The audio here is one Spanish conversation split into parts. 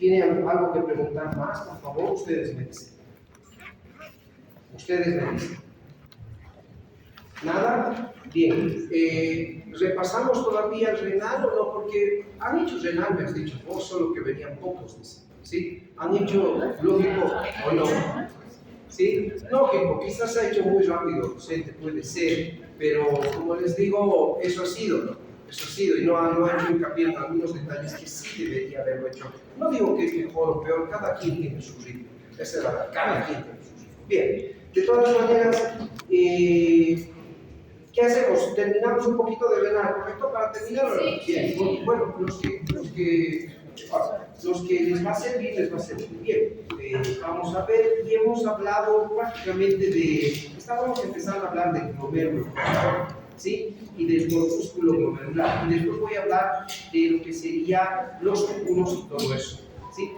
¿Tienen algo que preguntar más? Por favor, ustedes me dicen. Ustedes me dicen. ¿Nada? Bien. ¿Repasamos todavía el renal o no? Porque han hecho renal, me has dicho vos, solo que venían pocos, dicen. ¿Sí? ¿Han hecho lógico o no? ¿Sí? Lógico, quizás se ha hecho muy rápido, docente, puede ser, pero como les digo, eso ha sido, ¿no? Eso ha sido, y no ha hecho hincapié en algunos detalles que sí debería haberlo hecho. No digo que es mejor o peor, cada quien tiene su ritmo. Esa es la verdad, cada quien tiene su ritmo. Bien, de todas maneras, ¿qué hacemos? Terminamos un poquito de renal, ¿correcto? Para terminar, bien. Bueno, los que les va a servir, les va a servir bien. Vamos a ver, y hemos hablado prácticamente estábamos empezando a hablar del glomérulo, ¿sí? Y del corpúsculo glomerular. Y después voy a hablar de lo que serían los túbulos y todo eso, ¿sí?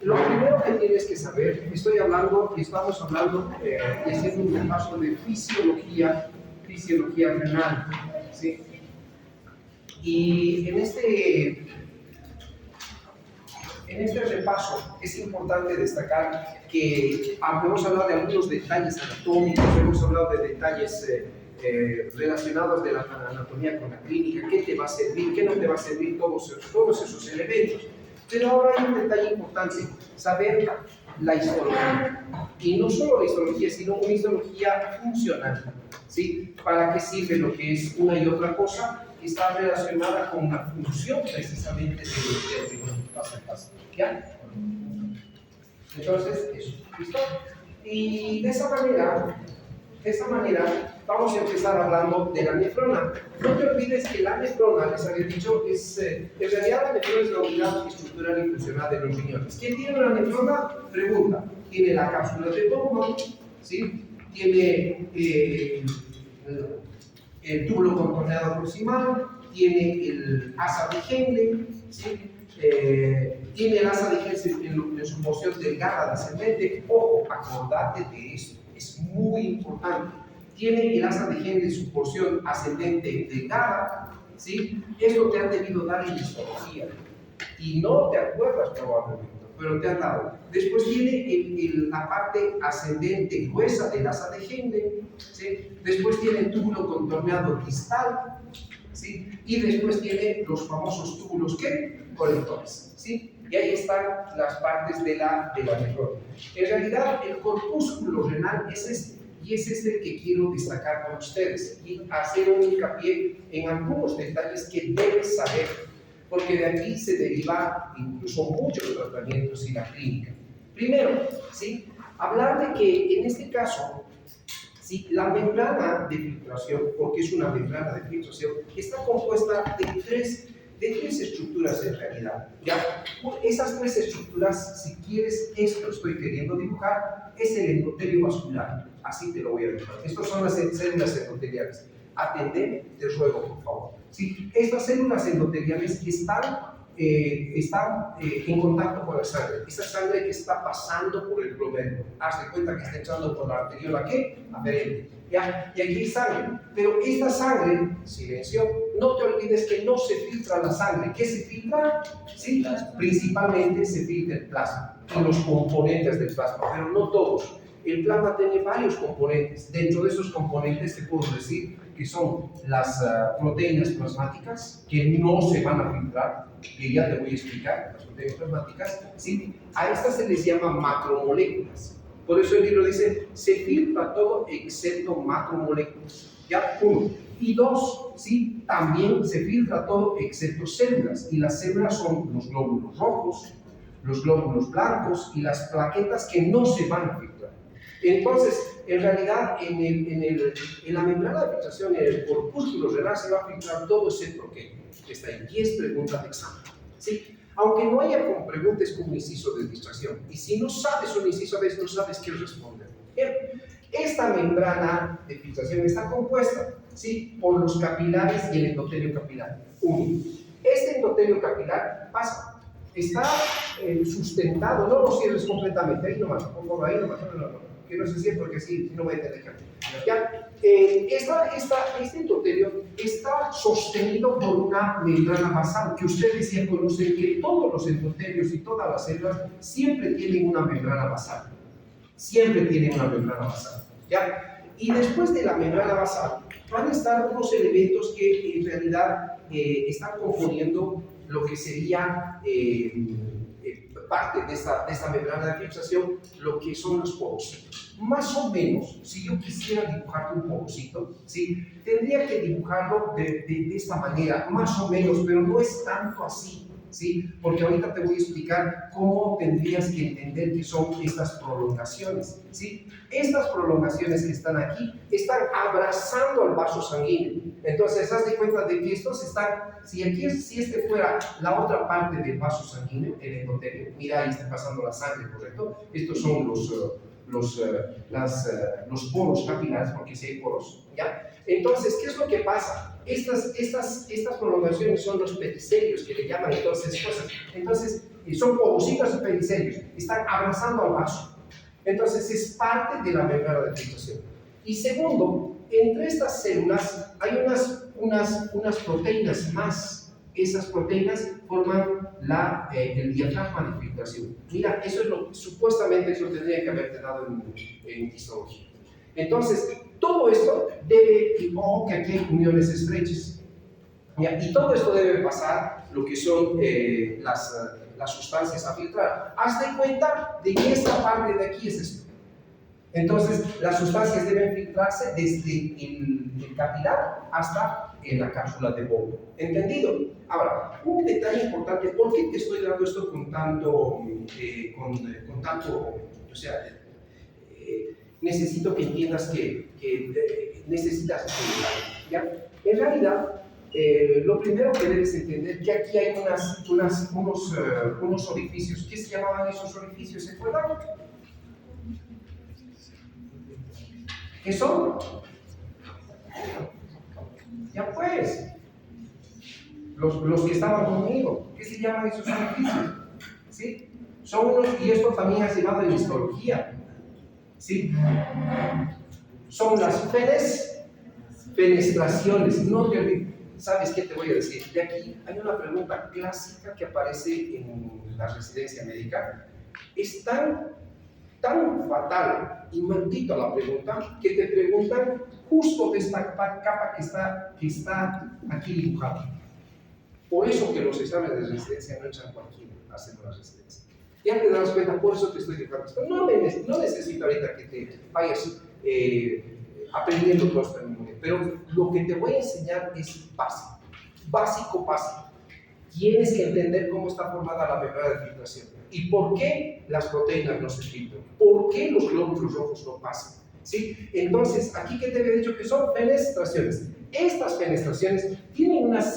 Lo primero que tienes que saber, estamos hablando y haciendo un repaso de fisiología renal, ¿sí? Y en este repaso es importante destacar que hemos hablado de algunos detalles anatómicos, hemos hablado de detalles relacionados de la anatomía con la clínica, qué te va a servir, qué no te va a servir, todos esos elementos. Pero ahora hay un detalle importante, saber la histología. Y no solo la histología, sino una histología funcional, ¿sí? ¿Para qué sirve lo que es una y otra cosa? Está relacionada con la función precisamente del riñón. ¿Ya? Entonces, eso. ¿Listo? Y de esa manera, vamos a empezar hablando de la nefrona. No te olvides que la nefrona, les había dicho, en realidad la nefrona es la unidad estructural y funcional de los riñones. ¿Quién tiene una nefrona? Pregunta. Tiene la cápsula de Bowman, ¿sí? Tiene el túbulo contorneado proximal, tiene el asa de Henle, ¿sí? Tiene el asa de Henle en su porción delgada descendente. Ojo, acordate de esto, es muy importante. Tiene el asa de Henle en su porción ascendente delgada, ¿sí? Esto te han debido dar en histología y no te acuerdas probablemente, pero te han dado. Después tiene la parte ascendente gruesa del asa de Henle, ¿sí? Después tiene el túbulo contorneado distal, ¿sí? Y después tiene los famosos túbulos colectores, ¿sí? Y ahí están las partes de la nefrona. En realidad, el corpúsculo renal es este, y es este que quiero destacar con ustedes y hacer un hincapié en algunos detalles que debes saber, porque de aquí se derivan incluso muchos tratamientos y la clínica. Primero, ¿sí? Hablar de que en este caso, ¿sí? La membrana de filtración, porque es una membrana de filtración, está compuesta de tres estructuras en realidad, ¿ya? Esas tres estructuras, si quieres, esto estoy queriendo dibujar, es el endotelio vascular, así te lo voy a dibujar. Estas son las células endoteliales. Atender, te ruego, por favor. ¿Sí? Estas células endoteliales están en contacto con la sangre. Esa sangre que está pasando por el glomérulo. Haz de cuenta que está entrando por la arteriola aferente. ¿Ya? Y aquí hay sangre. Pero esta sangre, silencio, no te olvides que no se filtra la sangre. ¿Qué se filtra? ¿Sí? Principalmente se filtra el plasma y los componentes del plasma, pero no todos. El plasma tiene varios componentes. Dentro de esos componentes te puedo decir que son las proteínas plasmáticas, que no se van a filtrar, que ya te voy a explicar, las proteínas plasmáticas, ¿sí? A estas se les llama macromoléculas. Por eso el libro dice, se filtra todo excepto macromoléculas. ¿Ya? Uno. Y dos, ¿sí? También se filtra todo excepto células. Y las células son los glóbulos rojos, los glóbulos blancos y las plaquetas que no se van a filtrar. Entonces, en realidad, en la membrana de filtración, en el corpúsculo renal, se va a filtrar todo excepto que está en 10 preguntas de examen, ¿sí? Aunque no haya como preguntas como inciso de distracción. Y si no sabes un inciso, a veces no sabes qué responder. Bien, esta membrana de filtración está compuesta, ¿sí? Por los capilares y el endotelio capilar. Uno. Este endotelio capilar está sustentado, no lo cierres completamente, ahí nomás, pongo ahí nomás, no. que no se siente porque sí, no voy a tener que hacer. ¿Ya? Este endotelio está sostenido por una membrana basal, que ustedes ya conocen que todos los endotelios y todas las células siempre tienen una membrana basal. Siempre tienen una membrana basal. ¿Ya? Y después de la membrana basal van a estar unos elementos que en realidad están componiendo lo que sería parte de esta membrana de filtración, lo que son los porocitos. Más o menos, si yo quisiera dibujarte un porocito, ¿sí? Tendría que dibujarlo de esta manera, más o menos, pero no es tanto así, ¿sí? Porque ahorita te voy a explicar cómo tendrías que entender qué son estas prolongaciones, ¿sí? Estas prolongaciones que están aquí están abrazando al vaso sanguíneo. Entonces, haz de cuenta de que estos están, si este fuera la otra parte del vaso sanguíneo, el endotelio, mira, ahí está pasando la sangre, ¿correcto? Estos son los poros capilares, porque sí hay poros, ¿ya? Entonces, ¿qué es lo que pasa? Estas prolongaciones son los pericelios, que le llaman entonces cosas. Entonces, son porocitos y pericelios, están abrazando al vaso. Entonces, es parte de la membrana de filtración. Y segundo, entre estas células hay unas proteínas más. Esas proteínas forman el diafragma de filtración. Mira, eso es supuestamente eso tendría que haberte dado en histología. Entonces, todo esto ojo que aquí hay uniones estrechas. ¿Ya? Y todo esto debe pasar lo que son las sustancias a filtrar. Haz de cuenta de que esta parte de aquí es esto. Entonces, las sustancias deben filtrarse desde el capilar hasta la cápsula de Bowman. ¿Entendido? Ahora, un detalle importante, ¿por qué te estoy dando esto con tanto, o sea, necesito que entiendas que necesitas estudiar, ¿ya? En realidad, lo primero que debes entender es que aquí hay unos orificios. ¿Qué se llamaban esos orificios? ¿Se acuerdan? ¿Qué son? Ya pues, los que estaban conmigo, ¿qué se llaman esos orificios? ¿Sí? Son unos, y esto también ha llevado en histología, ¿sí? Son las fenestraciones. No te olvides. ¿Sabes qué te voy a decir? De aquí hay una pregunta clásica que aparece en la residencia médica. Es tan fatal y maldita la pregunta que te preguntan justo de esta capa que está aquí dibujada. Por eso que los exámenes de residencia no echan cualquiera haciendo la residencia. Ya te das cuenta, por eso te estoy dibujando esto. No necesito ahorita que te vayas aprendiendo todo esto en memoria, pero lo que te voy a enseñar es básico. Tienes que entender cómo está formada la membrana de filtración y por qué las proteínas no se filtran, por qué los glóbulos rojos no pasan, ¿sí? Entonces, aquí que te había dicho que son fenestraciones. Estas fenestraciones tienen unos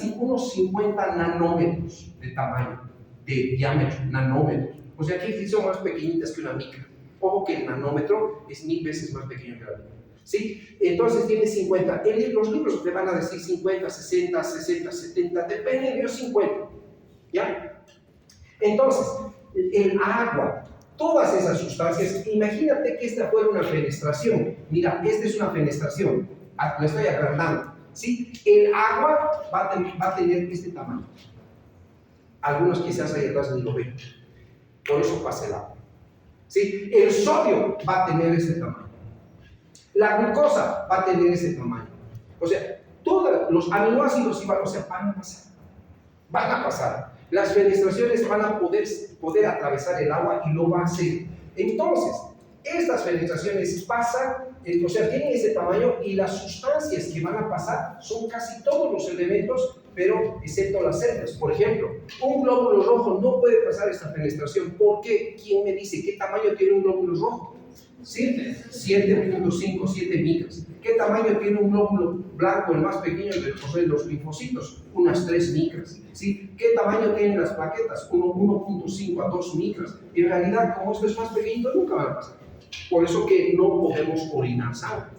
50 nanómetros de tamaño, de diámetro, nanómetros. O sea, aquí son más pequeñitas que una micra. Ojo que el nanómetro es 1000 veces más pequeño que la micra, ¿sí? Entonces tiene 50. Los libros te van a decir 50, 60, 60, 70, depende de los 50. ¿Ya? Entonces, el agua, todas esas sustancias, imagínate que esta fuera una fenestración. Mira, esta es una fenestración, la estoy agrandando, ¿sí? El agua va a tener este tamaño. Algunos quizás ahí atrás ni lo ven. Por eso pasa el agua, ¿sí? El sodio va a tener ese tamaño. La glucosa va a tener ese tamaño. O sea, todos los aminoácidos van a pasar. Las fenestraciones van a poder atravesar el agua y lo va a hacer. Entonces, estas fenestraciones pasan, o sea, tienen ese tamaño y las sustancias que van a pasar son casi todos los elementos, pero excepto las células. Por ejemplo, un glóbulo rojo no puede pasar esta fenestración. ¿Por qué? ¿Quién me dice qué tamaño tiene un glóbulo rojo? 7.5, 7 micras. ¿Qué tamaño tiene un glóbulo blanco, el más pequeño de los linfocitos? Unas 3 micras. ¿Sí? ¿Qué tamaño tienen las plaquetas? 1.5 a 2 micras. En realidad, como esto es más pequeñito, nunca va a pasar. Por eso que no podemos orinar sangre.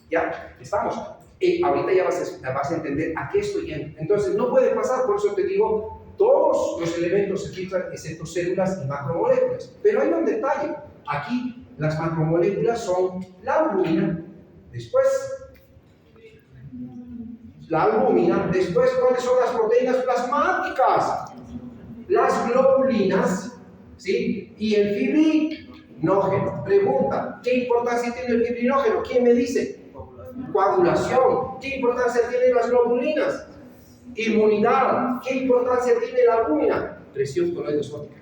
¿Ya? ¿Estamos? Ahorita ya vas a entender a qué estoy yendo. Entonces, no puede pasar, por eso te digo, todos los elementos se filtran, excepto células y macromoléculas. Pero hay un detalle. Aquí Las macromoléculas son la albúmina, después la albúmina, después ¿cuáles son las proteínas plasmáticas? Las globulinas, ¿sí? Y el fibrinógeno. Pregunta, ¿qué importancia tiene el fibrinógeno? ¿Quién me dice? Coagulación. ¿Qué importancia tienen las globulinas? Inmunidad. ¿Qué importancia tiene la albúmina? Presión coloidoscópica.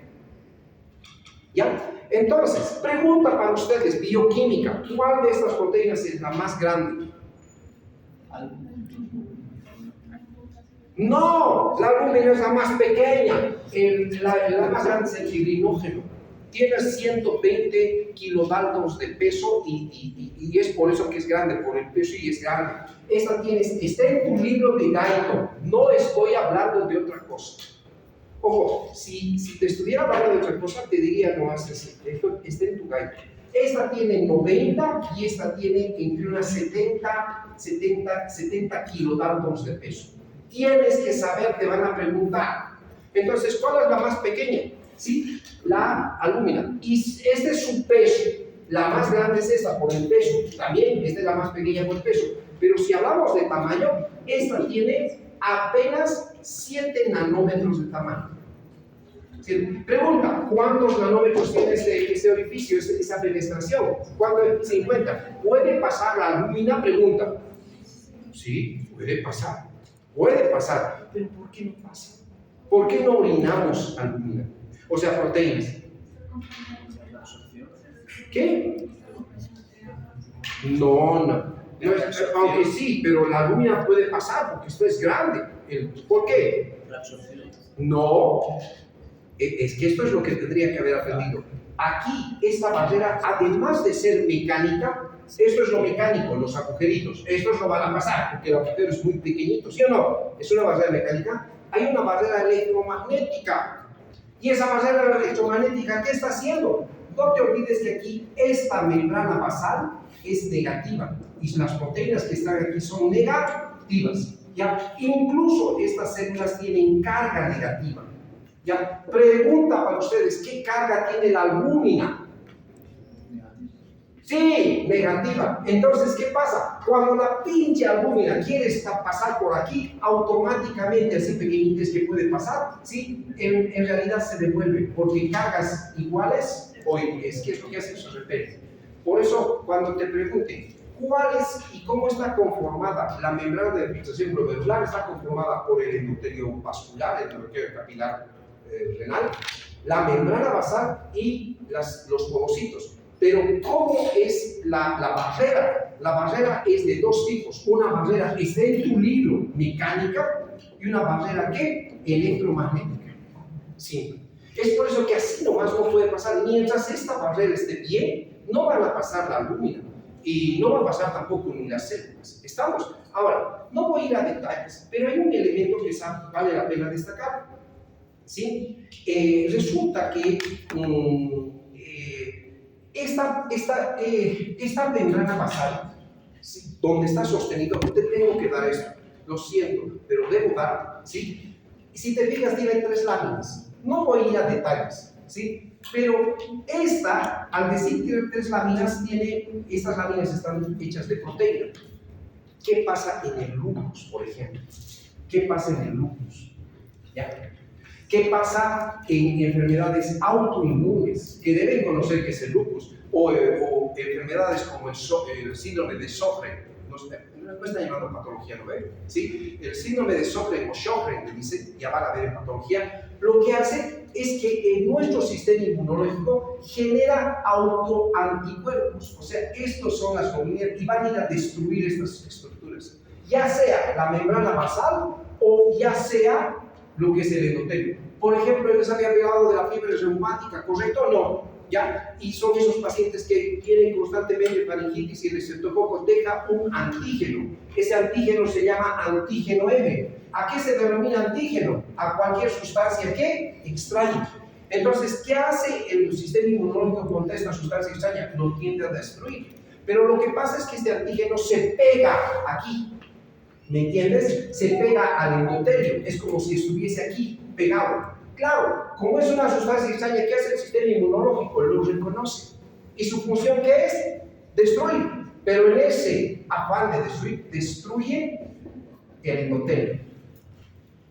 ¿Ya? Entonces, pregunta para ustedes, bioquímica, ¿cuál de estas proteínas es la más grande? No, la albúmina es la más pequeña, la más grande es el fibrinógeno. Tiene 120 kilodaltons de peso y es por eso que es grande, por el peso y es grande. Está en tu libro de Guyton, no estoy hablando de otra cosa. Ojo, si te estuviera hablando de otra cosa, te diría nomás, esto está en tu Guyton. Esta tiene 90 y esta tiene entre unas 70 kilodaltons de peso. Tienes que saber, te van a preguntar. Entonces, ¿cuál es la más pequeña? ¿Sí? La albúmina. Y este es su peso. La más grande es esta por el peso. También esta es la más pequeña por el peso. Pero si hablamos de tamaño, esta tiene apenas 7 nanómetros de tamaño. ¿Sí? Pregunta, ¿cuántos nanómetros tiene este orificio, esa fenestración? ¿Cuánto se encuentra? ¿Puede pasar la albúmina? Pregunta. Sí, puede pasar. Puede pasar, pero ¿por qué no pasa? ¿Por qué no orinamos albúmina? O sea, proteínas. ¿Qué? No, aunque sí, pero la albúmina puede pasar porque esto es grande. ¿Por qué? No, es que esto es lo que tendría que haber aprendido. Aquí, esta barrera, además de ser mecánica, esto es lo mecánico, los agujeritos. Estos no van a pasar porque el agujero es muy pequeñito, ¿sí o no? Es una barrera mecánica. Hay una barrera electromagnética. Y esa barrera electromagnética, ¿qué está haciendo? No te olvides que aquí esta membrana basal es negativa y las proteínas que están aquí son negativas. ¿Ya? Incluso estas células tienen carga negativa. ¿Ya? Pregunta para ustedes, ¿qué carga tiene la albúmina? Sí, negativa. Entonces, ¿qué pasa? Cuando la pinche albúmina quiere pasar por aquí, automáticamente, así pequeñitas que puede pasar, ¿sí? En realidad se devuelve, porque cargas iguales, ¿qué es lo que hace? Se repele. Por eso, cuando te pregunten, ¿cuál es y cómo está conformada la membrana de filtración glomerular? Está conformada por el endotelio vascular, el endotelio capilar renal, la membrana basal y los povocitos. Pero ¿cómo es la barrera? La barrera es de dos tipos. Una barrera está en tu libro, mecánica, y una barrera ¿qué? Electromagnética. Simple. Es por eso que así nomás no puede pasar. Mientras esta barrera esté bien, no van a pasar la albúmina. Y no va a pasar tampoco ni las células. ¿Estamos? Ahora, no voy a ir a detalles, pero hay un elemento que vale la pena destacar. ¿Sí? Resulta que esta membrana basal, ¿sí? Donde está sostenido, te tengo que dar esto, lo siento, pero debo dar, ¿sí? Y si te fijas, tiene 3 láminas. No voy a ir a detalles, ¿sí? Pero al decir que tiene 3 láminas, estas láminas están hechas de proteína. ¿Qué pasa en el lupus, por ejemplo? ¿Qué pasa en el lupus? ¿Ya? ¿Qué pasa en enfermedades autoinmunes que deben conocer que es el lupus? O enfermedades como el síndrome de Sjögren. No está llamando patología, ¿no ve? ¿Sí? El síndrome de Sjögren o Sjögren, que dice, ya van a ver en patología, lo que hace es que nuestro sistema inmunológico genera autoanticuerpos. O sea, estos son las globulinas y van a ir a destruir estas estructuras. Ya sea la membrana basal o ya sea lo que es el endotelio. Por ejemplo, les había hablado de la fiebre reumática, ¿correcto o no? ¿Ya? Y son esos pacientes que tienen constantemente faringitis y el estreptococo deja un antígeno. Ese antígeno se llama antígeno M. ¿A qué se denomina antígeno? A cualquier sustancia que extraña. Entonces, ¿qué hace el sistema inmunológico contra esta sustancia extraña? Lo tiende a destruir. Pero lo que pasa es que este antígeno se pega aquí. ¿Me entiendes? Se pega al endotelio. Es como si estuviese aquí, pegado. Claro, como es una sustancia extraña, ¿qué hace el sistema inmunológico? Lo reconoce. ¿Y su función qué es? Destruir. Pero en ese afán de destruir, destruye el endotelio.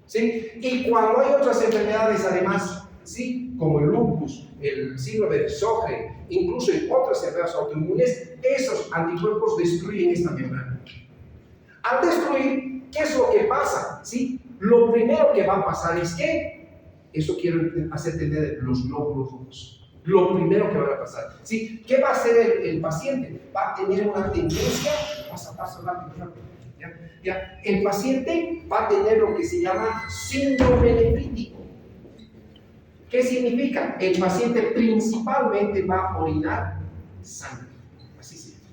¿Sí? Y cuando hay otras enfermedades además, ¿sí? Como el lupus, el síndrome de Sjögren, incluso en otras enfermedades autoinmunes, esos anticuerpos destruyen esta membrana. Al destruir, ¿qué es lo que pasa? ¿Sí? Lo primero que va a pasar es que, eso quiero hacer entender, los glóbulos rojos. Lo primero que va a pasar. ¿Sí? ¿Qué va a hacer el paciente? Va a tener una tendencia, pasa rápido. ¿Ya? El paciente va a tener lo que se llama síndrome nefrítico. ¿Qué significa? El paciente principalmente va a orinar sangre. Así se llama.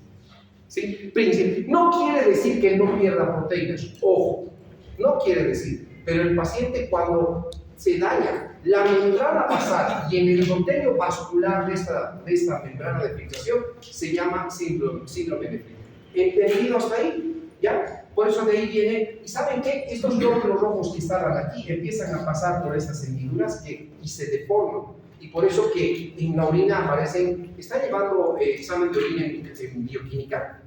¿Sí? No quiere decir que no pierda proteínas. Ojo, no quiere decir. Pero el paciente cuando se daña la membrana basal y en el endotelio vascular de esta membrana de filtración, se llama síndrome nefrítico. ¿Entendido hasta ahí? ¿Ya? Por eso de ahí viene, ¿y saben qué? Estos glóbulos rojos que estaban aquí empiezan a pasar por esas hendiduras y se deforman. Y por eso que en la orina aparecen, está llevando examen de orina en bioquímica.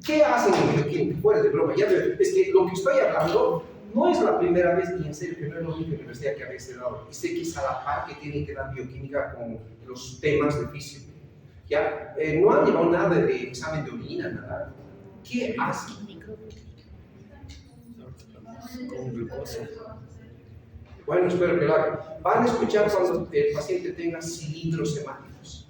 ¿Qué hacen en bioquímica? Fuera de broma, ya es que lo que estoy hablando no es la primera vez, y en serio que no es la única universidad que habéis dado. Y sé que es a la par que tienen que dar bioquímica con los temas de física. ¿Ya? No han llevado nada de examen de orina, nada. ¿Qué hacen? Con glucosa. Bueno, espero que lo hagan. Van a escuchar cuando el paciente tenga cilindros hemáticos.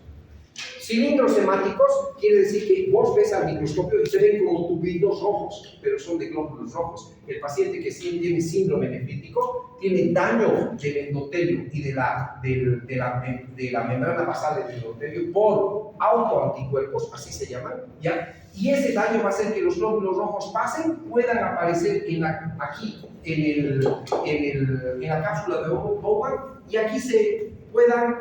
Cilindros hemáticos quiere decir que vos ves al microscopio y se ven como tubitos rojos, pero son de glóbulos rojos. El paciente que sí tiene síndrome nefrítico tiene daño del endotelio y de la membrana basal del endotelio por autoanticuerpos, así se llaman, ¿ya? Y ese daño va a hacer que los glóbulos rojos pasen, puedan aparecer aquí, en la cápsula de Bowman, y aquí se puedan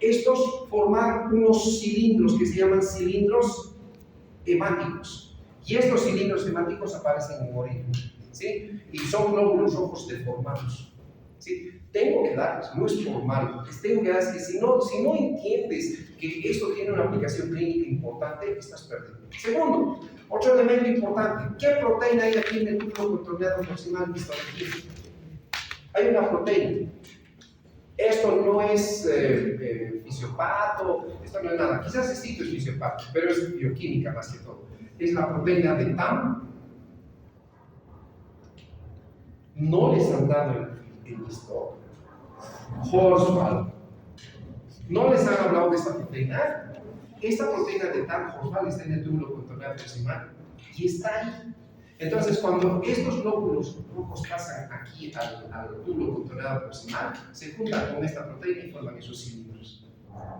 estos formar unos cilindros que se llaman cilindros hemáticos. Y estos cilindros hemáticos aparecen en orina, ¿sí? Y son glóbulos rojos deformados, ¿sí? Tengo que darles, no es formal, les tengo que dar que si no entiendes que esto tiene una aplicación clínica importante, estás perdido. Segundo, otro elemento importante, ¿qué proteína hay aquí en el túbulo controlado proximal histológico? Hay una proteína. Esto no es fisiopato, esto no es nada. Quizás es fisiopato, pero es bioquímica más que todo. Es la proteína de TAM. No les han dado el listo. Horsfall. No les han hablado de esta proteína. Esta proteína de TAM, Horsfall, está en el túbulo controlado proximal y está ahí. Entonces, cuando estos glóbulos rojos pasan aquí al túbulo controlado proximal, se juntan con esta proteína y forman esos cilindros.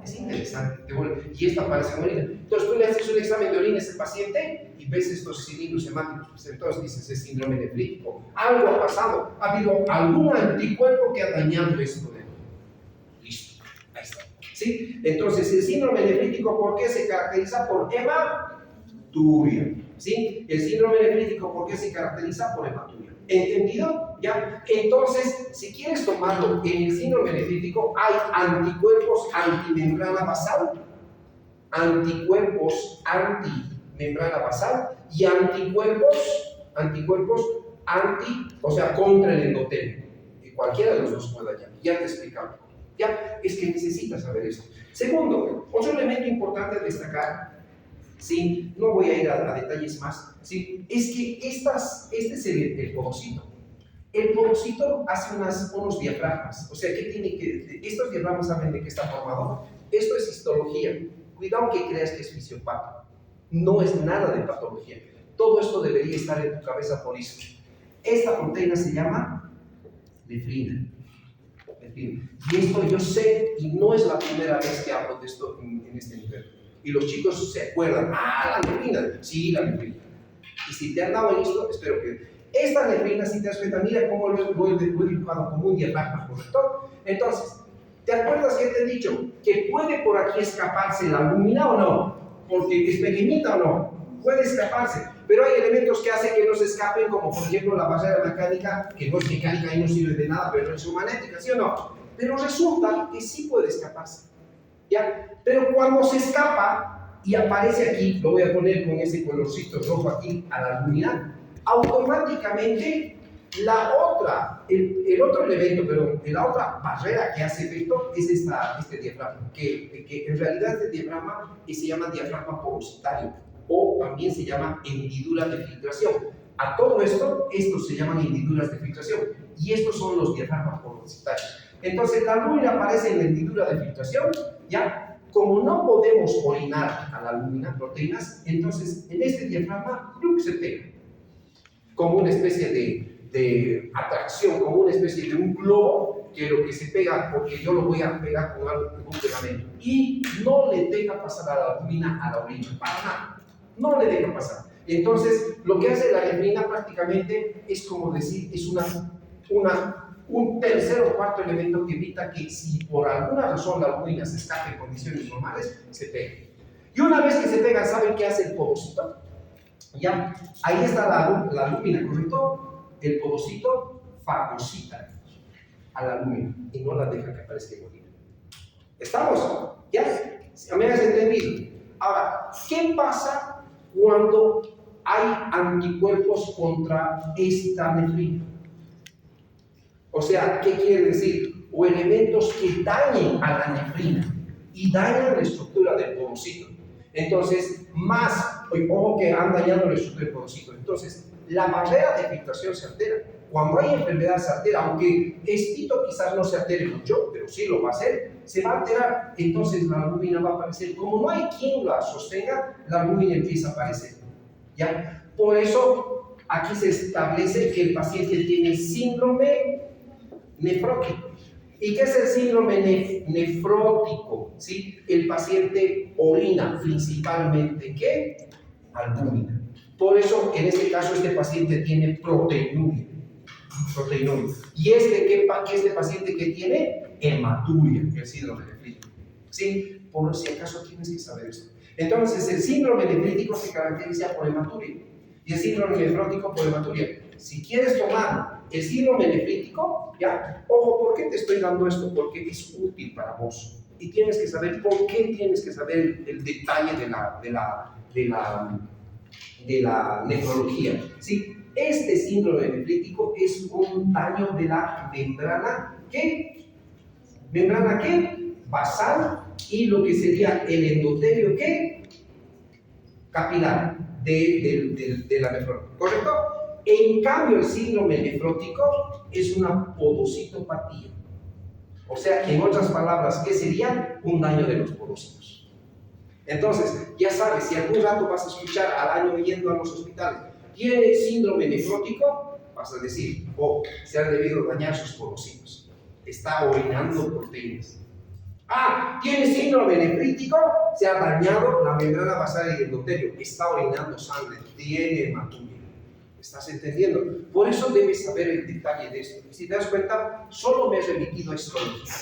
Es interesante. Y esta aparece en orina. Entonces, tú le haces un examen de orina a ese paciente y ves estos cilindros hemáticos. Pues entonces dices, es síndrome nefrítico. Algo ha pasado. Ha habido algún anticuerpo que ha dañado esto de él. Listo. Ahí está. ¿Sí? Entonces, el síndrome nefrítico, ¿por qué se caracteriza? Por hematuria. ¿Sí? El síndrome nefrítico, ¿por qué se caracteriza? Por hematuria. ¿Entendido? ¿Ya? Entonces, si quieres tomarlo, en el síndrome nefrítico hay anticuerpos antimembrana basal, anticuerpos antimembrana basal y anticuerpos contra el endotelio. Y cualquiera de los dos puede dañar. Ya te he explicado. Ya, es que necesitas saber esto. Segundo, otro elemento importante a destacar, ¿sí? No voy a ir a detalles más, ¿sí? Es que este es el podocito. El podocito hace unos diafragmas. O sea, ¿qué tiene que? Estos diafragmas saben de qué está formado. Esto es histología. Cuidado que creas que es fisiopato. No es nada de patología. Todo esto debería estar en tu cabeza por eso. Esta proteína se llama nefrina. Y esto yo sé, y no es la primera vez que hablo de esto en este nivel. Y los chicos se acuerdan, la nefrina. Sí, la nefrina. Y si te han dado esto, espero que... Esta nefrina, si te das cuenta, mira cómo lo he dibujado como un diafragma, ¿correcto? Entonces, ¿te acuerdas que te he dicho que puede por aquí escaparse la albúmina o no? Porque es pequeñita o no. Puede escaparse, pero hay elementos que hacen que no se escapen, como por ejemplo la barrera mecánica, que no es mecánica y no sirve de nada, pero es magnética, ¿sí o no? Pero resulta que sí puede escaparse. ¿ya? Pero cuando se escapa y aparece aquí, lo voy a poner con ese colorcito rojo aquí a la albúmina, automáticamente el otro elemento, pero la otra barrera que hace efecto es este diafragma, que en realidad este diafragma se llama diafragma porositario o también se llama hendidura de filtración. A todo esto se llaman hendiduras de filtración y estos son los diafragmas porositarios. Entonces la albúmina aparece en la hendidura de filtración, ¿ya? Como no podemos orinar a la albúmina, proteínas, entonces en este diafragma se pega como una especie de atracción, como una especie de un globo que lo que se pega, porque yo lo voy a pegar con un pegamento y no le deja pasar a la albúmina a la orina, para nada, no le deja pasar. Entonces lo que hace la albúmina prácticamente es como decir, es un tercer o cuarto elemento que evita que si por alguna razón la albúmina se escape en condiciones normales, se pegue. Y una vez que se pega, ¿saben qué hace el podocito? Ya, ahí está la albúmina, ¿correcto? El podocito fagocita a la albúmina y no la deja que aparezca en orina. ¿Estamos? ¿Ya? ¿Me has entendido? Ahora, ¿qué pasa cuando hay anticuerpos contra esta nefrina? O sea, ¿qué quiere decir? O elementos que dañen a la nefrina y dañan la estructura del podocito. Entonces, ojo que han dañado la estructura del podocito. Entonces, la barrera de filtración se altera. Cuando hay enfermedad se altera, aunque estito quizás no se altere mucho, pero sí lo va a hacer, se va a alterar. Entonces la albúmina va a aparecer. Como no hay quien la sostenga, la albúmina empieza a aparecer. ¿Ya? Por eso, aquí se establece que el paciente tiene síndrome nefrótico. ¿Y qué es el síndrome nefrótico? ¿Sí? El paciente orina principalmente, ¿qué? Albúmina. Por eso, en este caso, este paciente tiene proteinuria. Y este paciente que tiene hematuria, el síndrome nefrítico. ¿Sí? Por si acaso tienes que saber esto. Entonces, el síndrome nefrítico se caracteriza por hematuria y el síndrome nefrótico por hematuria. Si quieres tomar el síndrome nefrítico, ¿ya? Ojo, ¿por qué te estoy dando esto? Porque es útil para vos. Y tienes que saber por qué tienes que saber el detalle de la nefrología. ¿Sí? Este síndrome nefrítico es un daño de la membrana, ¿qué? ¿Membrana qué? Basal y lo que sería el endotelio, ¿qué? Capilar de la nefrona, ¿correcto? En cambio, el síndrome nefrótico es una podocitopatía. O sea, en otras palabras, ¿qué sería? Un daño de los podocitos. Entonces, ya sabes, si algún rato vas a escuchar al año yendo a los hospitales, ¿tiene síndrome nefrótico? Vas a decir, se han debido dañar sus podocitos. Está orinando proteínas. ¿Tiene síndrome nefrítico? Se ha dañado la membrana basal y el endotelio. Está orinando sangre. Tiene hematuria. ¿Estás entendiendo? Por eso debes saber el detalle de esto. Y si te das cuenta, solo me he remitido a histología.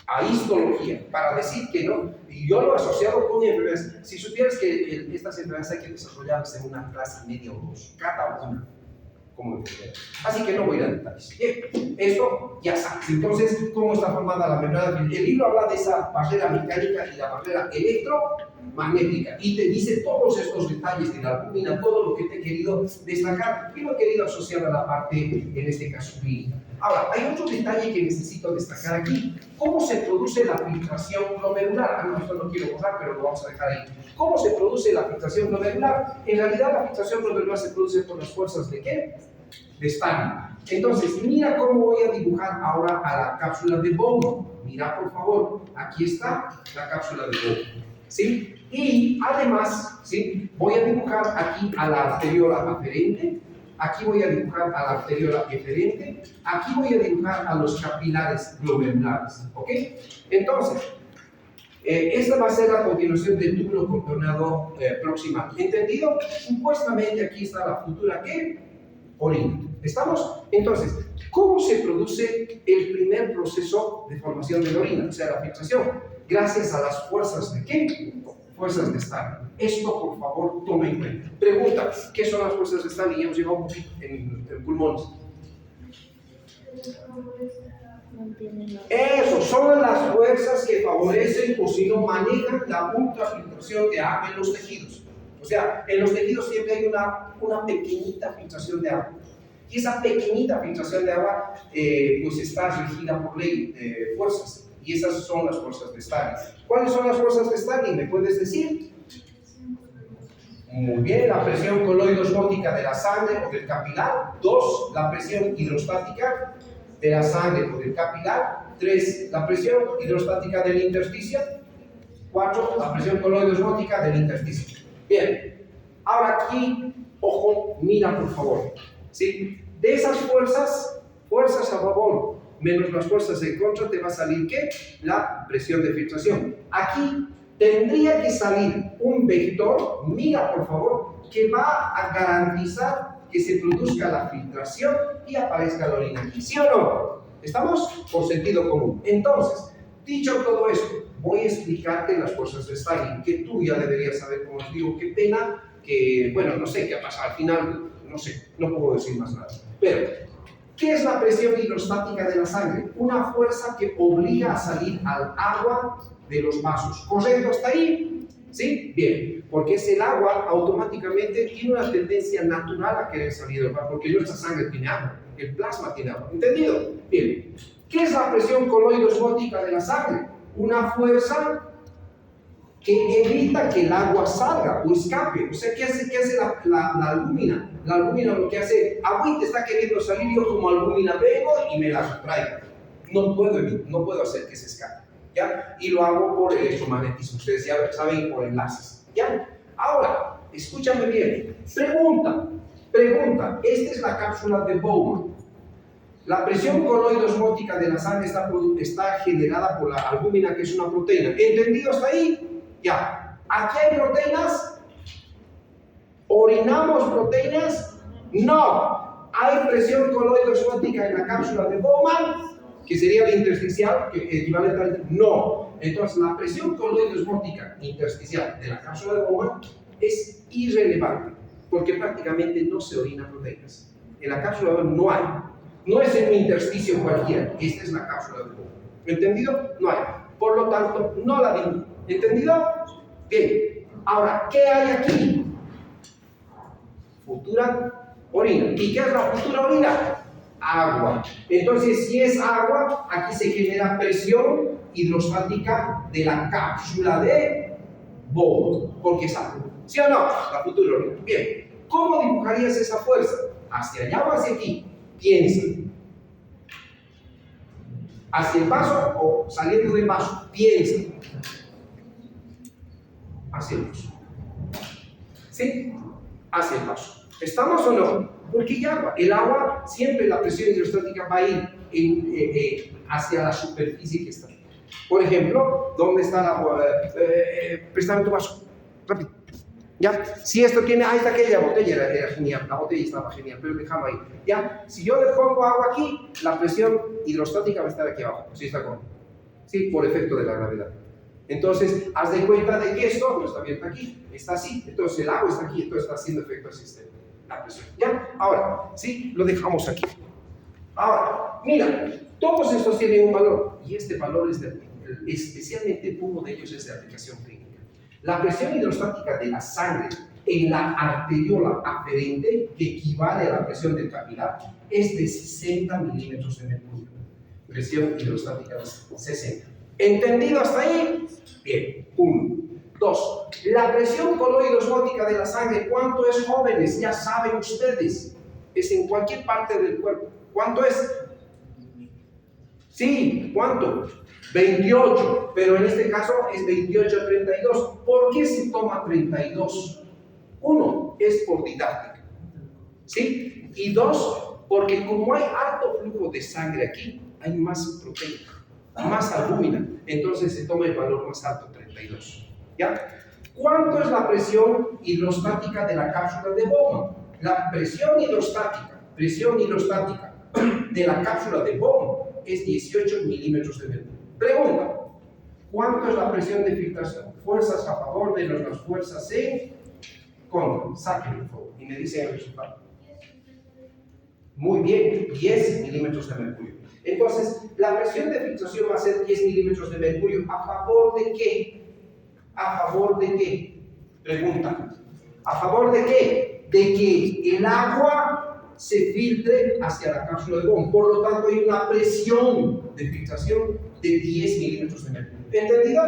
A histología, para decir que no. Y yo lo he asociado con enfermedades. Si supieras que estas enfermedades hay que desarrollarlas en una clase y media o dos, cada una, como enfermedad. Así que no voy a ir a detalles. Bien, esto ya sabes. Entonces, ¿cómo está formada la membrana? El libro habla de esa barrera mecánica y la barrera electromagnética. Y te dice todos estos detalles de la albúmina, todo lo que te he querido destacar y lo he querido asociar a la parte, en este caso, clínica. Ahora, hay otro detalle que necesito destacar aquí. ¿Cómo se produce la filtración glomerular? Esto no quiero borrar, pero lo vamos a dejar ahí. ¿Cómo se produce la filtración glomerular? En realidad, la filtración glomerular se produce por las fuerzas ¿de qué? De Stalin. Entonces, mira cómo voy a dibujar ahora a la cápsula de Bowman. Mira, por favor, aquí está la cápsula de Bowman. ¿Sí? Y además, ¿sí? Voy a dibujar aquí a la arteriola aferente. Aquí voy a dibujar a la arteriola eferente, aquí voy a dibujar a los capilares glomerulares, ¿ok? Entonces, esta va a ser la continuación del túbulo contorneado proximal. ¿Entendido? Supuestamente aquí está la futura, ¿qué? Orina. ¿Estamos? Entonces, ¿cómo se produce el primer proceso de formación de la orina? O sea, la filtración. Gracias a las fuerzas de ¿qué? Fuerzas de Stalin. Esto, por favor, toma en cuenta. Pregunta, ¿qué son las fuerzas de Stalin? Ya hemos llegado un poquito en pulmones. Esas son las fuerzas que favorecen o si no manejan la ultrafiltración de agua en los tejidos. O sea, en los tejidos siempre hay una pequeñita filtración de agua. Y esa pequeñita filtración de agua pues está regida por ley de fuerzas. Y esas son las fuerzas de Stalin. ¿Cuáles son las fuerzas de Stalin? ¿Me puedes decir? Muy bien, la presión coloidosmótica de la sangre o del capilar. 2, la presión hidrostática de la sangre o del capilar. 3, la presión hidrostática del intersticio. 4, la presión coloidosmótica del intersticio. Bien, ahora aquí, ojo, mira por favor. ¿Sí? De esas fuerzas a favor menos las fuerzas en contra, te va a salir ¿qué? La presión de filtración. Aquí tendría que salir un vector, mira por favor, que va a garantizar que se produzca la filtración y aparezca la orina aquí. ¿Sí o no? ¿Estamos? Por sentido común. Entonces, dicho todo esto, voy a explicarte las fuerzas de Stalin, que tú ya deberías saber, como os digo, qué pena, que, bueno, no sé qué ha pasado al final, no sé, no puedo decir más nada. Pero, ¿qué es la presión hidrostática de la sangre? Una fuerza que obliga a salir al agua de los vasos. ¿Correcto hasta ahí? ¿Sí? Bien, porque es el agua automáticamente tiene una tendencia natural a querer salir del vaso, porque nuestra sangre tiene agua, el plasma tiene agua. ¿Entendido? Bien. ¿Qué es la presión coloidosmótica de la sangre? Una fuerza que evita que el agua salga o escape. O sea, ¿qué hace la albúmina? La albúmina lo que hace, agüita está queriendo salir, yo como albúmina vengo y me la sustraigo. No puedo hacer que se escape, ¿ya? Y lo hago por electromagnetismo, ustedes ya saben, por enlaces, ¿ya? Ahora, escúchame bien, pregunta, esta es la cápsula de Bowman. La presión coloidosmótica de la sangre está generada por la albúmina, que es una proteína. ¿Entendido hasta ahí? Ya. ¿Aquí hay proteínas? ¿Orinamos proteínas? No. ¿Hay presión coloidosmótica en la cápsula de Bowman? Que sería la intersticial, que equivalente al... No. Entonces, la presión coloidosmótica intersticial de la cápsula de Bowman es irrelevante, porque prácticamente no se orina proteínas. En la cápsula de Bowman no hay. No es en un intersticio cualquiera. Esta es la cápsula de Bowman. ¿Entendido? No hay. Por lo tanto, no la digo. ¿Entendido? Bien. Ahora, ¿qué hay aquí? Futura orina. ¿Y qué es la futura orina? Agua. Entonces, si es agua, aquí se genera presión hidrostática de la cápsula de Bowman, porque es agua. ¿Sí o no? La futura orina. Bien. ¿Cómo dibujarías esa fuerza? ¿Hacia allá o hacia aquí? Piensa. ¿Hacia el vaso o saliendo del vaso? Piensa. Hacia el vaso. ¿Sí? Hacia el vaso. ¿Estamos o no? Porque hay agua. El agua, siempre la presión hidrostática va a ir hacia la superficie que está. Por ejemplo, ¿dónde está el agua? Préstame tu vaso. Rápido. ¿Ya? Si esto tiene, ahí está aquella botella, era genial, la botella estaba genial, pero déjalo ahí. ¿Ya? Si yo le pongo agua aquí, la presión hidrostática va a estar aquí abajo. ¿Sí está con? Sí, por efecto de la gravedad. Entonces, haz de cuenta de que esto no está abierto aquí, está así. Entonces, el agua está aquí, entonces está haciendo efecto al sistema. La presión. ¿Ya? Ahora, sí, lo dejamos aquí. Ahora, mira, todos estos tienen un valor, y este valor es especialmente uno de ellos es de aplicación clínica. La presión hidrostática de la sangre en la arteriola aferente, que equivale a la presión del capilar, es de 60 milímetros de mercurio. Presión hidrostática de 60. ¿Entendido hasta ahí? Bien. 1. 2. La presión coloidosmótica de la sangre, ¿cuánto es, jóvenes? Ya saben ustedes. Es en cualquier parte del cuerpo. ¿Cuánto es? Sí, ¿cuánto? 28, pero en este caso es 28 a 32. ¿Por qué se toma 32? 1, es por didáctica, ¿sí? Y 2, porque como hay alto flujo de sangre aquí, hay más proteína, más albúmina, entonces se toma el valor más alto, 32, ¿ya? ¿Cuánto es la presión hidrostática de la cápsula de Bowman? La presión hidrostática de la cápsula de Bowman es 18 milímetros de mercurio. Pregunta, ¿cuánto es la presión de filtración? Fuerzas a favor menos las fuerzas en contra. Sáquenlo, por favor, y me dicen el resultado. Muy bien, 10 milímetros de mercurio. Entonces, la presión de filtración va a ser 10 milímetros de mercurio. ¿A favor de qué? ¿A favor de qué? Pregunta. ¿A favor de qué? De que el agua se filtre hacia la cápsula de Bond. Por lo tanto, hay una presión de filtración de 10 milímetros de mercurio. ¿Entendido?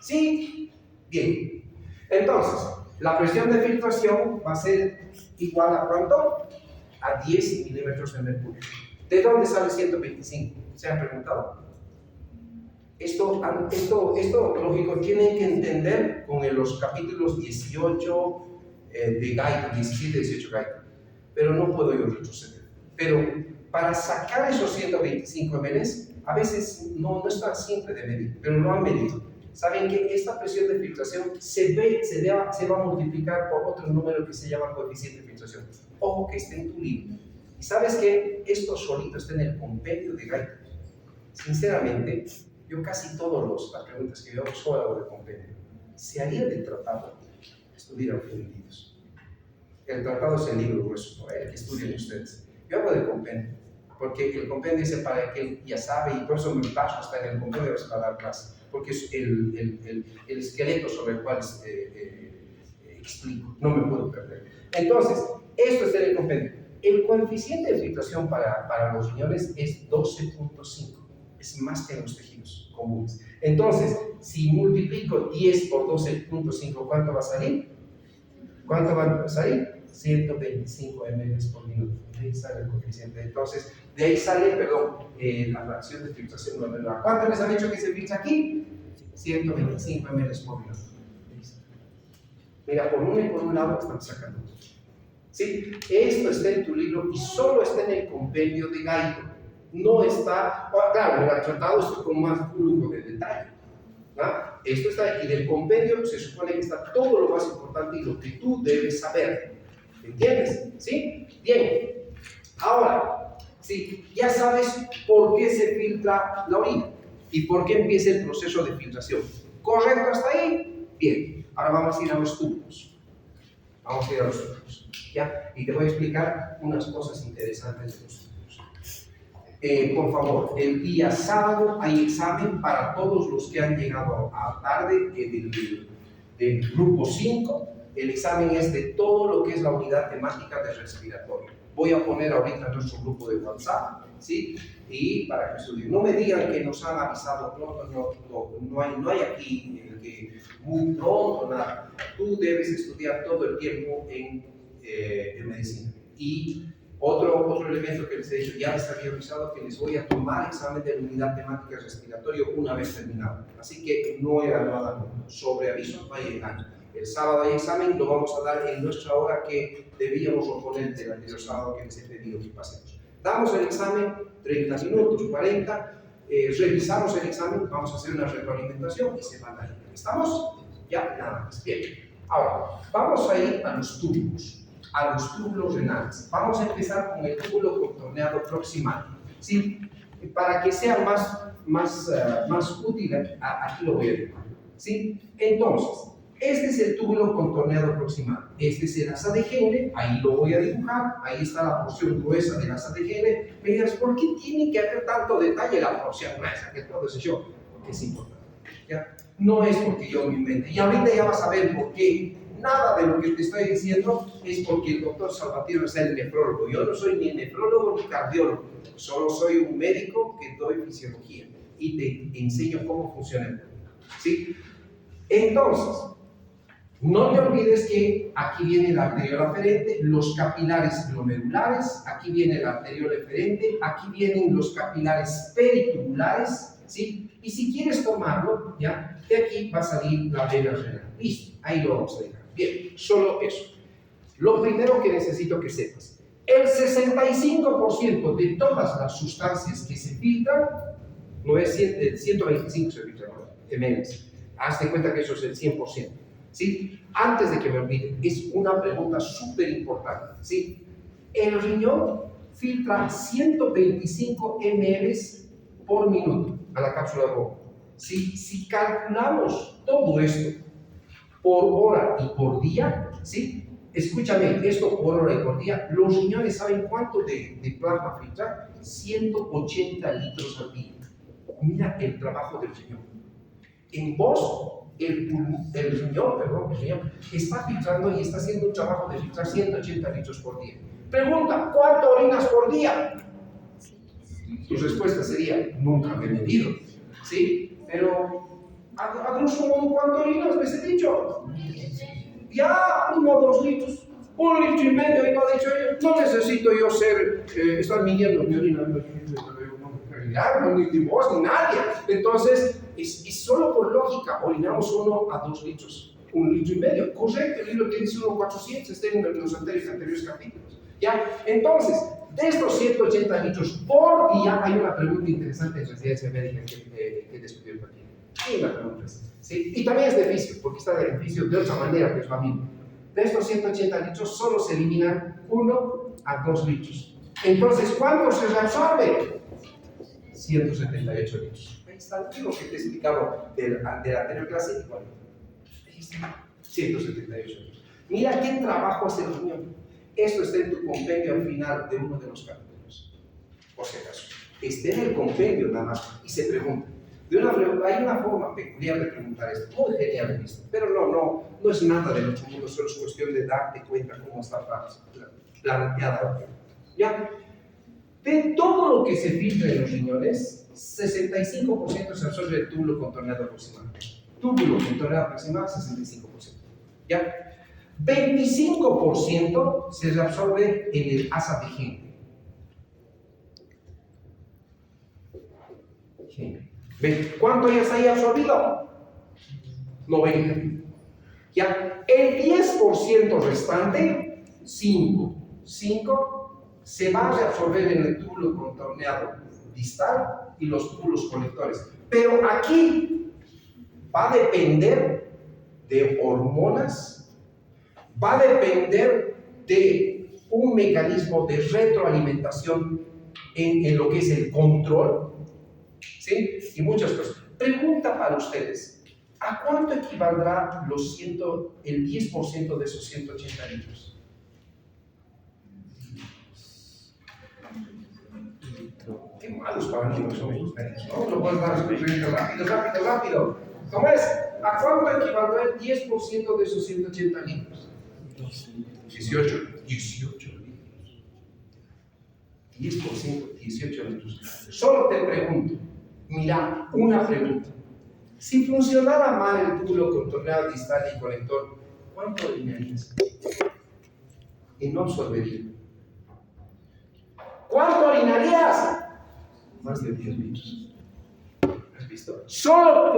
¿Sí? Bien. Entonces, la presión de filtración va a ser igual a ¿cuánto? A 10 milímetros de mercurio. ¿De dónde sale 125? ¿Se han preguntado? Esto, lógico, tienen que entender con los capítulos 18 de Gaito, 17 y 18 Gaito. Pero no puedo yo retroceder. Pero para sacar esos 125 ml, a veces no es tan simple de medir, pero lo han medido. Saben que esta presión de filtración se va a multiplicar por otro número que se llama coeficiente de filtración. Ojo que está en tu libro. Y sabes que esto solito está en el compendio de Gaito. Sinceramente, yo casi todas las preguntas que yo hago solo hago de compendio. Si haría del tratado, estuvieran ofendidos. El tratado es el libro grueso, el que estudian ustedes. Yo hago de compendio, porque el compendio es para el que ya sabe, y por eso mi paso está en el compendio para dar clase, porque es el esqueleto sobre el cual explico, no me puedo perder. Entonces, esto está en el compendio. El coeficiente de filtración para los riñones es 12.5, es más que en los tejidos comunes. Entonces, si multiplico 10 por 12.5, ¿cuánto va a salir? ¿Cuánto va a salir? 125 ml por minuto. De ahí sale el coeficiente. Entonces, de ahí sale, la fracción de filtración glomerular. ¿Cuánto les han dicho que se filtra aquí? 125 ml por minuto. Mira, por uno y por un lado están sacando. ¿Sí? Esto está en tu libro y solo está en el compendio de Gaito. No está, claro, en el tratado esto con más lujo de detalle. ¿No? Esto está aquí del compendio, se supone que está todo lo más importante y lo que tú debes saber. ¿Entiendes? ¿Sí? Bien. Ahora, ¿sí? Ya sabes por qué se filtra la orina y por qué empieza el proceso de filtración. ¿Correcto hasta ahí? Bien. Ahora vamos a ir a los tubos. Vamos a ir a los tubos. ¿Ya? Y te voy a explicar unas cosas interesantes de los tubos. Por favor, el día sábado hay examen para todos los que han llegado a tarde del grupo 5. El examen es de todo lo que es la unidad temática de respiratorio. Voy a poner ahorita nuestro grupo de WhatsApp, ¿sí? Y para que estudien. No me digan que nos han avisado pronto, no hay aquí muy pronto, nada. Tú debes estudiar todo el tiempo en medicina. Y otro elemento que les he dicho, ya les había avisado que les voy a tomar examen de la unidad temática respiratorio una vez terminado. Así que no era nada sobre aviso, vaya llegando. El sábado hay examen, lo vamos a dar en nuestra hora que debíamos oponer del anterior sábado que les he pedido que pasemos. Damos el examen, 30 minutos, 40, revisamos el examen, vamos a hacer una retroalimentación y se van a ir. ¿Estamos? Ya, nada más. Bien. Ahora, vamos a ir a los túbulos renales. Vamos a empezar con el túbulo contorneado proximal. ¿Sí? Para que sea más útil, aquí lo voy a dibujar. ¿Sí? Entonces, este es el túbulo contorneado proximal. Este es el asa de Henle, ahí lo voy a dibujar. Ahí está la porción gruesa del asa de Henle. Me dirás, ¿por qué tiene que haber tanto detalle la porción gruesa? Que todo eso yo, porque es importante. ¿Ya? No es porque yo me invente. Y ahorita ya vas a ver por qué. Nada de lo que te estoy diciendo es porque el doctor Salvatierra es el nefrólogo. Yo no soy ni nefrólogo ni cardiólogo. Solo soy un médico que doy fisiología y te enseño cómo funciona el cuerpo. ¿Sí? Entonces, no te olvides que aquí viene la arteriola aferente, los capilares glomerulares, aquí viene la arteriola eferente, aquí vienen los capilares peritubulares, ¿sí? Y si quieres tomarlo, ¿ya? De aquí va a salir la vena renal. Listo, ahí lo vamos a dejar. Bien, solo eso. Lo primero que necesito que sepas, el 65% de todas las sustancias que se filtran, no es 125 se filtran, ml. Hazte cuenta que eso es el 100%. ¿Sí? Antes de que me olvide, es una pregunta súper importante. ¿Sí? El riñón filtra 125 ml por minuto a la cápsula de Bowman. Si calculamos todo esto por hora y por día, ¿sí? escúchame, esto por hora y por día, los riñones saben cuánto de plasma filtrar, 180 litros al día. Mira el trabajo del riñón. En vos, el riñón está filtrando y está haciendo un trabajo de filtrar 180 litros por día. Pregunta, ¿cuánto orinas por día? Tu respuesta sería, nunca me he medido, ¿sí? Pero, a grosso modo, ¿cuánto orinas? ¿Me he dicho? Ya, 1 o 2 litros, 1,5 litros, y me ha dicho ella, no necesito yo estar midiendo mi orina, ni vos, ni nadie. Entonces, es solo por lógica, orinamos 1 a 2 litros, 1,5 litros. Correcto, el libro tiene 1,400, está en los anteriores capítulos. ¿Ya? Entonces, de estos 180 litros por día, hay una pregunta interesante en residencia médica que he descubierto aquí. Hay una pregunta, ¿sí? Y también es de físico, porque está de beneficio de otra manera, que es la misma. De estos 180 litros, solo se eliminan 1 a 2 litros. Entonces, ¿cuánto se reabsorbe? 178 litros. Ahí está lo que te he explicado de la anterior clase. Bueno, ahí está, 178 litros. Mira qué trabajo hace el riñón. Esto está en tu compendio al final de uno de los capítulos. Por si acaso, esté en el compendio nada más y se pregunta. Hay una forma peculiar de preguntar esto, muy genial de esto, pero no es nada del otro mundo, solo es cuestión de darte cuenta cómo está planteada. ¿Ya? De todo lo que se filtra en los riñones, 65% se absorbe del túbulo contorneado proximal. Túbulo contorneado proximal, 65%. ¿Ya? 25% se reabsorbe en el asa de Henle. ¿Cuánto ya está ahí absorbido? 90. ¿Ya? El 10% restante, 5, se va a reabsorber en el túbulo contorneado distal y los túbulos colectores. Pero aquí va a depender de hormonas, va a depender de un mecanismo de retroalimentación en lo que es el control, ¿sí? Y muchas cosas. Pregunta para ustedes, ¿a cuánto equivaldrá el 10% de esos 180 litros? Qué malos para mí somos ustedes, ¿no? No puedes dar rápido. ¿Cómo es? ¿A cuánto equivaldrá el 10% de esos 180 litros? 18 litros. 10%, 18 litros. Solo te pregunto, mira, una pregunta. Si funcionara mal el túbulo contorneado distal y conector, ¿cuánto orinarías? Y no absorbería. ¿Cuánto orinarías? Más de 10 litros. ¿Has visto? Solo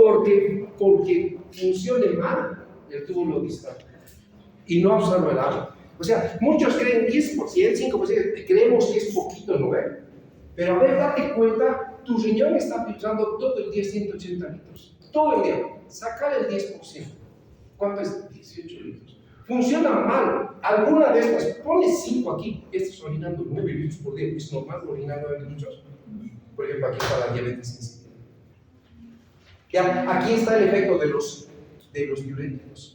porque funcione mal el túbulo distal y no absorbe el agua. O sea, muchos creen 10%, 5%, creemos que es poquito, ¿no ve? Pero a ver, date cuenta, tu riñón está filtrando todo el día 180 litros. Todo el día. Sacar el 10%. ¿Cuánto es? 18 litros. Funciona mal. Alguna de estas, pone 5 aquí. Estás orinando 9 litros por día. ¿Es normal orinar 9 litros? Por ejemplo, aquí está la diabetes insípida. Ya, aquí está el efecto de los diuréticos.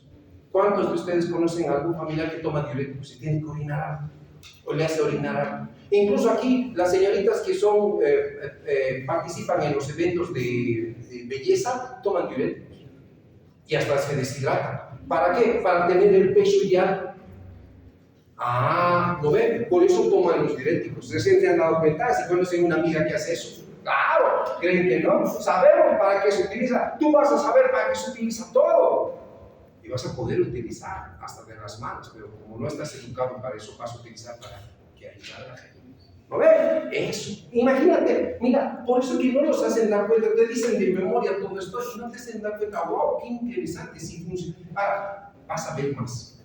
¿Cuántos de ustedes conocen a algún familiar que toma diuréticos y tiene que orinar o le hace orinar? Incluso aquí, las señoritas que participan en los eventos de belleza toman diuréticos y hasta se deshidratan. ¿Para qué? Para tener el peso ideal. ¿No ven? Por eso toman los diuréticos. Recién se han dado cuenta, si conocen una amiga que hace eso. Claro, creen que no. Sabemos para qué se utiliza. Tú vas a saber para qué se utiliza todo. Y vas a poder utilizar hasta de las manos, pero como no estás educado para eso, vas a utilizar para que ayudar a la gente. ¿No ven? Eso. Imagínate, mira, por eso que no nos hacen dar cuenta, te dicen de memoria todo esto y no te hacen dar cuenta, wow, qué interesante, si funciona. Ahora, vas a ver más.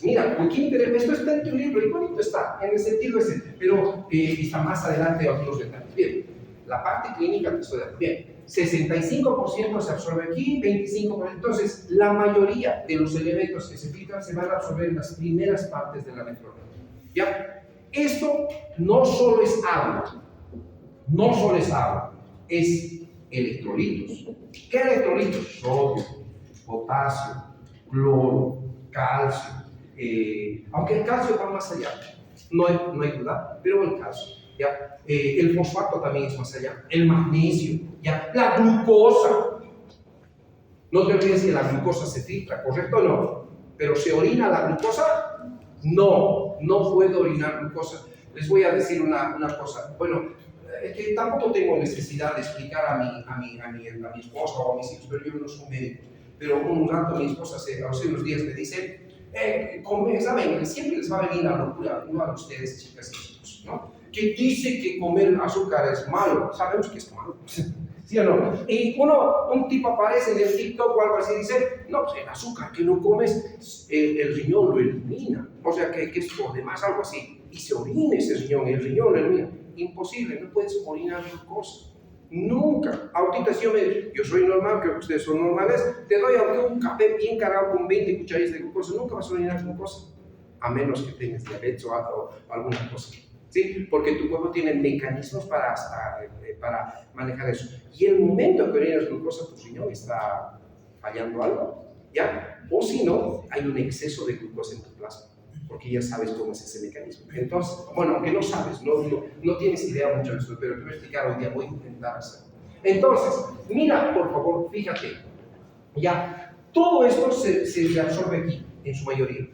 Mira, qué interesante, esto está en tu libro y bonito está, en el sentido ese, pero está más adelante otros detalles. Bien, la parte clínica te estoy dando. Bien. 65% se absorbe aquí, 25%. Entonces, la mayoría de los elementos que se filtran se van a absorber en las primeras partes de la nefrona. ¿Ya? Esto no solo es agua, es electrolitos. ¿Qué electrolitos? Sodio, potasio, cloro, calcio, Aunque el calcio va más allá, no hay duda, pero el calcio, ¿ya? El fosfato también es más allá, el magnesio, ¿ya? La glucosa. No te olvides que la glucosa se filtra, ¿correcto o no? Pero ¿se orina la glucosa? No puedo orinar glucosa. Les voy a decir una cosa. Bueno, es que tampoco tengo necesidad de explicar a mi esposa o a mis hijos, pero yo no soy médico. Pero un rato mi esposa hace unos días me dice, ¿saben? Siempre les va a venir la locura, no a ustedes, chicas y chicos, ¿no? Que dice que comer azúcar es malo. Sabemos que es malo. ¿Sí o no? Y un tipo aparece en el TikTok o algo así y dice, no, pues el azúcar que no comes, el riñón lo elimina. O sea, que es por demás algo así. Y se orina ese riñón, el riñón lo elimina. Imposible, no puedes orinar glucosa. Nunca. Ahorita si yo soy normal, creo que ustedes son normales, te doy aunque un café bien cargado con 20 cucharillas de glucosa, nunca vas a orinar glucosa. A menos que tengas diabetes o alguna cosa. ¿Sí? Porque tu cuerpo tiene mecanismos para manejar eso. Y el momento que orinas glucosa, tu riñón está fallando algo, ¿ya? O si no, hay un exceso de glucosa en tu plasma, porque ya sabes cómo es ese mecanismo. Entonces, bueno, aunque no sabes, no tienes idea mucho de esto, pero te voy a explicar hoy día, voy a intentar hacerlo. Entonces, mira, por favor, fíjate, ya, todo esto se absorbe aquí, en su mayoría,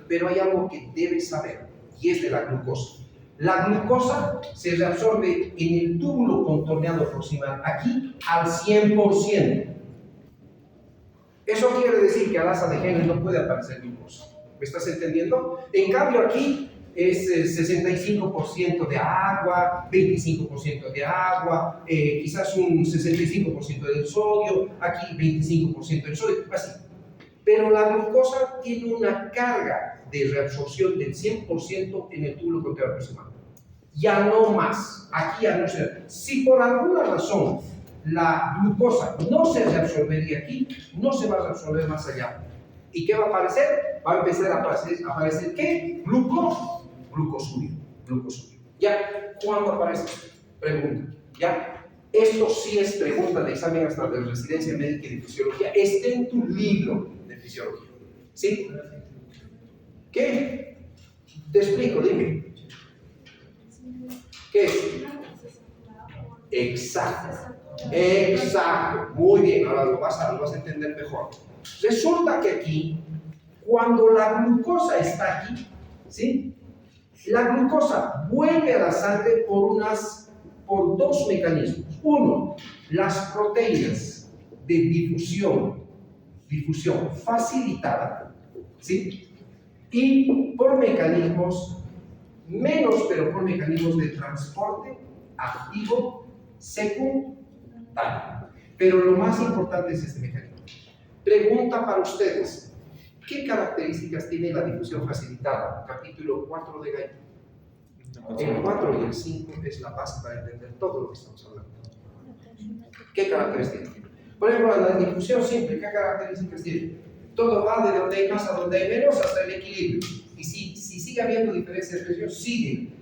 pero hay algo que debes saber. Y es de la glucosa. La glucosa se reabsorbe en el túbulo contorneado proximal, aquí al 100%. Eso quiere decir que al asa de Henle no puede aparecer glucosa. ¿Me estás entendiendo? En cambio aquí es 65% de agua, 25% de agua, quizás un 65% del sodio, aquí 25% del sodio, así. Pero la glucosa tiene una carga de reabsorción del 100% en el túbulo contorneado proximal. Ya no más. Aquí ya no se. Si por alguna razón la glucosa no se reabsorbería aquí, no se va a reabsorber más allá. ¿Y qué va a aparecer? Va a empezar a aparecer ¿qué? Glucosurio. ¿Ya? ¿Cuándo aparece? Pregunta. ¿Ya? Esto sí es pregunta de examen hasta de residencia médica y de fisiología. Está en tu libro de fisiología. ¿Sí? ¿Qué? Te explico, dime. ¿Qué es? Exacto. Muy bien, ahora lo vas a entender mejor. Resulta que aquí, cuando la glucosa está aquí, ¿sí? La glucosa vuelve a la sangre por dos mecanismos. Uno, las proteínas de difusión facilitada, ¿sí? Y por mecanismos pero por mecanismos de transporte activo secundario. Pero lo más importante es este mecanismo. Pregunta para ustedes: ¿qué características tiene la difusión facilitada? Capítulo 4 de Gallo. El 4 y el 5 es la base para entender todo lo que estamos hablando. ¿Qué características tiene? Por ejemplo, la difusión simple, ¿qué características tiene? Todo va de donde hay más a donde hay menos hasta el equilibrio. Y si sigue habiendo diferencia de presión, sigue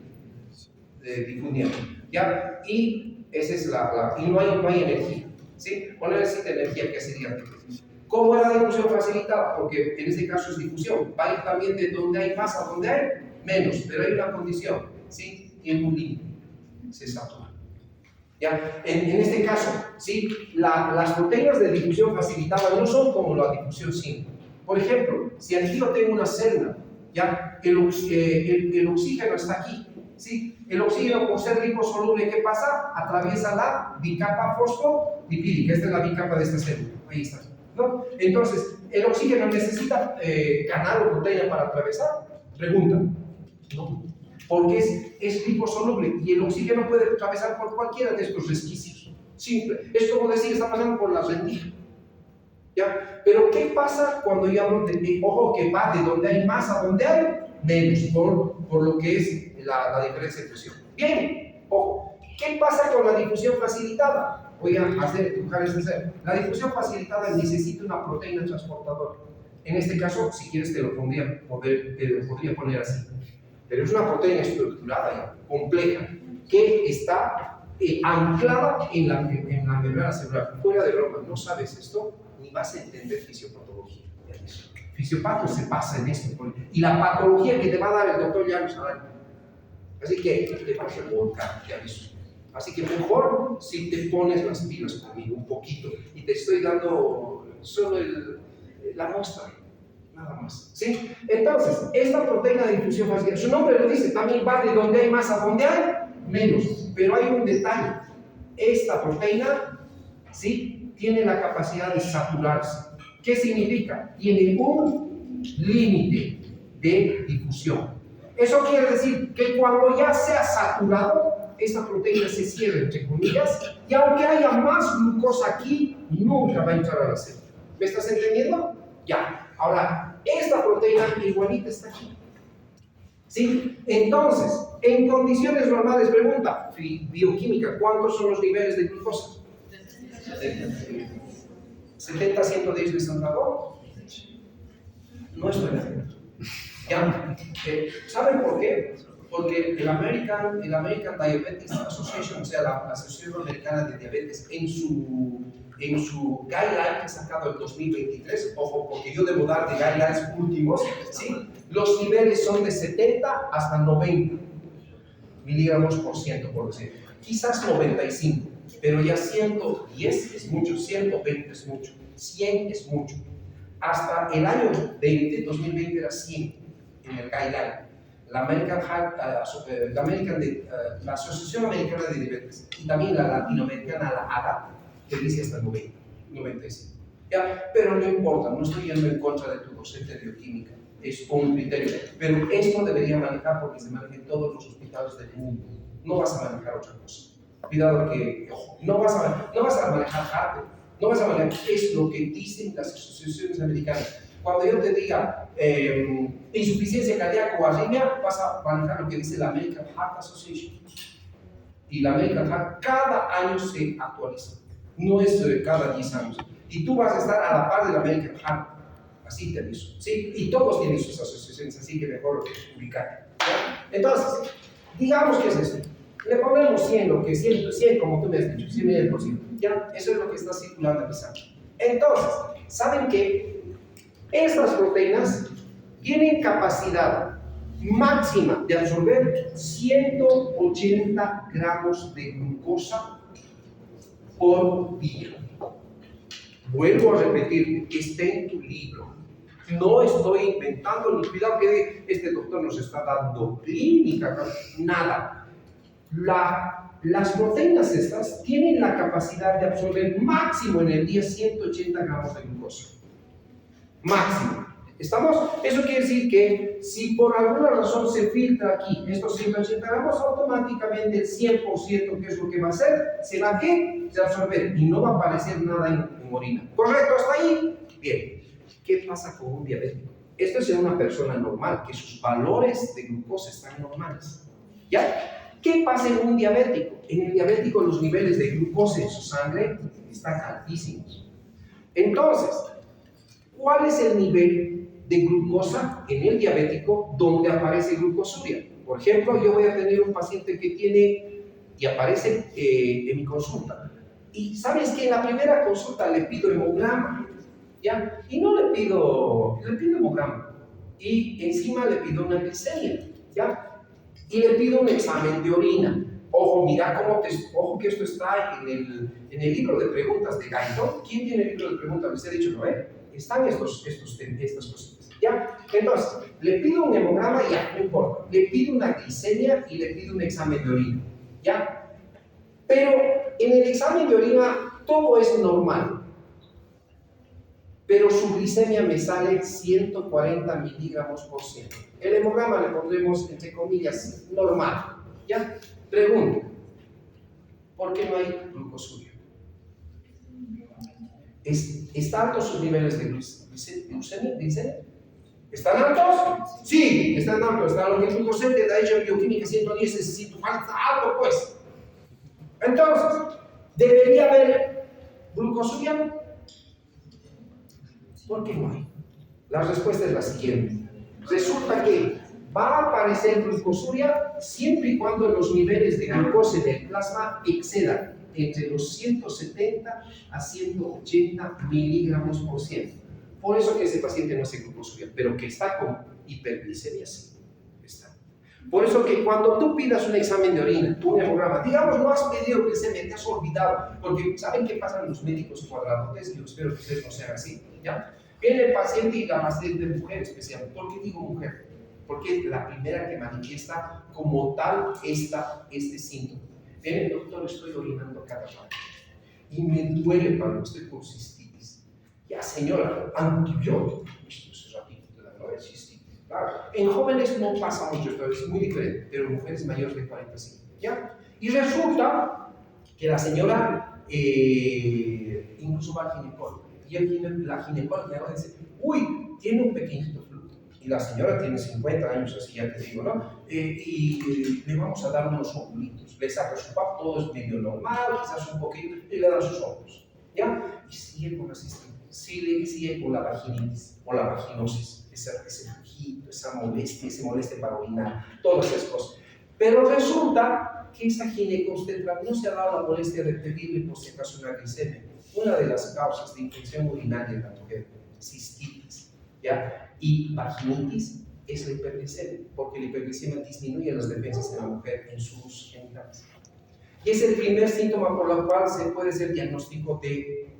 difundiendo. ¿Ya? Y esa es y no hay energía. ¿Sí? O no necesita energía, que sería. ¿Cómo es la difusión facilitada? Porque en este caso es difusión. Va a ir también de donde hay más a donde hay menos. Pero hay una condición. ¿Sí? Tiempo límite. Se satura. ¿Ya? En este caso, ¿sí? Las proteínas de difusión facilitada no son como la difusión simple. Por ejemplo, si aquí yo tengo una célula, ¿ya? El oxígeno está aquí, ¿sí? El oxígeno, por ser liposoluble, ¿qué pasa? Atraviesa la bicapa fosfolipídica. Esta es la bicapa de esta célula. Ahí está, ¿no? Entonces, ¿el oxígeno necesita canal o proteína para atravesar? Pregunta. No. Porque es liposoluble y el oxígeno puede atravesar por cualquiera de estos resquicios. Simple. Es como decir, está pasando por la rendija. ¿Ya? Pero ¿qué pasa cuando yo hablo ojo, que va de donde hay más a donde hay menos, por lo que es la diferencia de presión? Bien, ojo. ¿Qué pasa con la difusión facilitada? Voy a dibujar este. La difusión facilitada necesita una proteína transportadora. En este caso, si quieres, te lo podría poner así. Pero es una proteína estructurada y compleja que está anclada en la membrana celular. Fuera de broma, no sabes esto, ni vas a entender fisiopatología. Fisiopato se pasa en esto. Y la patología que te va a dar el doctor ya lo sabe. Así que te vas a volcar, te aviso. Así que mejor si te pones las pilas conmigo un poquito. Y te estoy dando solo la muestra. Nada más. ¿Sí? Entonces, esta proteína de difusión facial, su nombre lo dice, también va de donde hay más a donde hay menos. Pero hay un detalle. Esta proteína, ¿sí?, tiene la capacidad de saturarse. ¿Qué significa? Tiene un límite de difusión. Eso quiere decir que cuando ya sea saturado, esta proteína se cierra, entre comillas, y aunque haya más glucosa aquí, nunca va a entrar a la célula. ¿Me estás entendiendo? Ya. Ahora, esta proteína igualita está aquí. ¿Sí? Entonces, en condiciones normales, pregunta, bioquímica, ¿cuántos son los niveles de glucosa? 70 a 110 de Salvador. No estoy de acuerdo. ¿Ya? ¿Saben por qué? Porque el American Diabetes Association, o sea, la Asociación Americana de Diabetes, en su guideline que ha sacado el 2023, ojo, porque yo debo dar de guidelines últimos, ¿sí?, los niveles son de 70 hasta 90 miligramos por ciento, por decir. Quizás 95, pero ya 110 es mucho, 120 es mucho, 100 es mucho. Hasta el año 2020 era 100 en el guideline. La Asociación Americana de Diabetes y también la latinoamericana, la ADA, que dice hasta 90, 95. ¿Ya? Pero no importa, no estoy yendo en contra de tu docente de bioquímica, es un criterio. Pero esto debería manejar porque se maneja en todos los hospitales del mundo. No vas a manejar otra cosa. Cuidado que, ojo, no vas a manejar arte, no vas a manejar, es lo que dicen las asociaciones americanas. Cuando yo te diga insuficiencia cardíaca o arritmia, vas a manejar lo que dice la American Heart Association. Y la American Heart cada año se actualiza, no es cada 10 años. Y tú vas a estar a la par de la American Heart, así te aviso. ¿Sí? Y todos tienen sus asociaciones, así que mejor ubicar. ¿Ya? Entonces, digamos que es esto. Le ponemos 100, lo que 100 como tú me has dicho, 100%. ¿Ya? Eso es lo que está circulando en mi sangre. Entonces, ¿saben qué? Estas proteínas tienen capacidad máxima de absorber 180 gramos de glucosa por día. Vuelvo a repetir, está en tu libro. No estoy inventando, ni cuidado que este doctor nos está dando clínica, nada. Las proteínas estas tienen la capacidad de absorber máximo en el día 180 gramos de glucosa. Máximo. ¿Estamos? Eso quiere decir que si por alguna razón se filtra aquí estos 180 gramos, automáticamente el 100%, que es lo que va a hacer, se va a ¿qué? Se va a absorber y no va a aparecer nada en orina. ¿Correcto? ¿Hasta ahí? Bien. ¿Qué pasa con un diabético? Esto es en una persona normal, que sus valores de glucosa están normales. ¿Ya? ¿Qué pasa en un diabético? En el diabético los niveles de glucosa en su sangre están altísimos. Entonces, ¿cuál es el nivel de glucosa en el diabético donde aparece glucosuria? Por ejemplo, yo voy a tener un paciente que tiene y aparece en mi consulta. Y sabes que en la primera consulta le pido hemograma, ¿ya? Y no le pido hemograma. Y encima le pido una glicemia, ¿ya? Y le pido un examen de orina. Ojo, mira ojo que esto está en el libro de preguntas de Guyton. ¿Quién tiene el libro de preguntas? Les he dicho, ¿no? Están estas cositas, ¿ya? Entonces, le pido un hemograma, ya, no importa. Le pido una glicemia y le pido un examen de orina, ¿ya? Pero en el examen de orina todo es normal. Pero su glicemia me sale 140 miligramos por ciento. El hemograma le pondremos, entre comillas, normal, ¿ya? Pregunta, ¿por qué no hay glucosuria? ¿Están altos sus niveles de glicemia? ¿Están altos? Sí, están altos. Está lo que tu docente de hecho bioquímica 110 necesito falta alto, pues. Entonces, ¿debería haber glucosuria? ¿Por qué no hay? La respuesta es la siguiente. Resulta que va a aparecer glucosuria siempre y cuando los niveles de glucosa en el plasma excedan entre los 170 a 180 miligramos por ciento. Por eso que ese paciente no hace glucosuria, pero que está con hiperglicemia, sí. Está. Por eso que cuando tú pidas un examen de orina, un hemograma, digamos, no has pedido glicemia, te has olvidado, porque ¿saben qué pasan los médicos cuadradores? Yo espero que ustedes no sean así, ¿ya? En el paciente y la paciente de mujer especialmente. ¿Por qué digo mujer? Porque es la primera que manifiesta como tal este síntoma. El doctor, estoy orinando cada rato y me duele cuando estoy con cistitis. Ya, señora, antibiótico. Esto es rapidito, no es cistitis. Claro, en jóvenes no pasa mucho, esto es muy diferente, pero en mujeres mayores de 45. ¿Ya? Y resulta que la señora incluso va al ginecólogo. Y la ginecóloga le va a decir, uy, tiene un pequeñito flujo. Y la señora tiene 50 años, así ya te digo, ¿no? Y le vamos a dar unos ovulitos. Le saca su pap, todo es medio normal, quizás un poquito, y le dan sus óvulos. ¿Ya? Y sigue con la cistitis, sigue con la vaginitis o la vaginosis, ese flujito, esa molestia para orinar, todas esas cosas. Pero resulta que esa ginecobstetra no se ha dado la molestia de pedirle por si acaso una glicemia. Una de las causas de infección urinaria en la mujer, cistitis, ¿ya? Y vaginitis es la hiperglicemia, porque la hiperglicemia disminuye las defensas de la mujer en sus genitales. Y es el primer síntoma por el cual se puede hacer diagnóstico de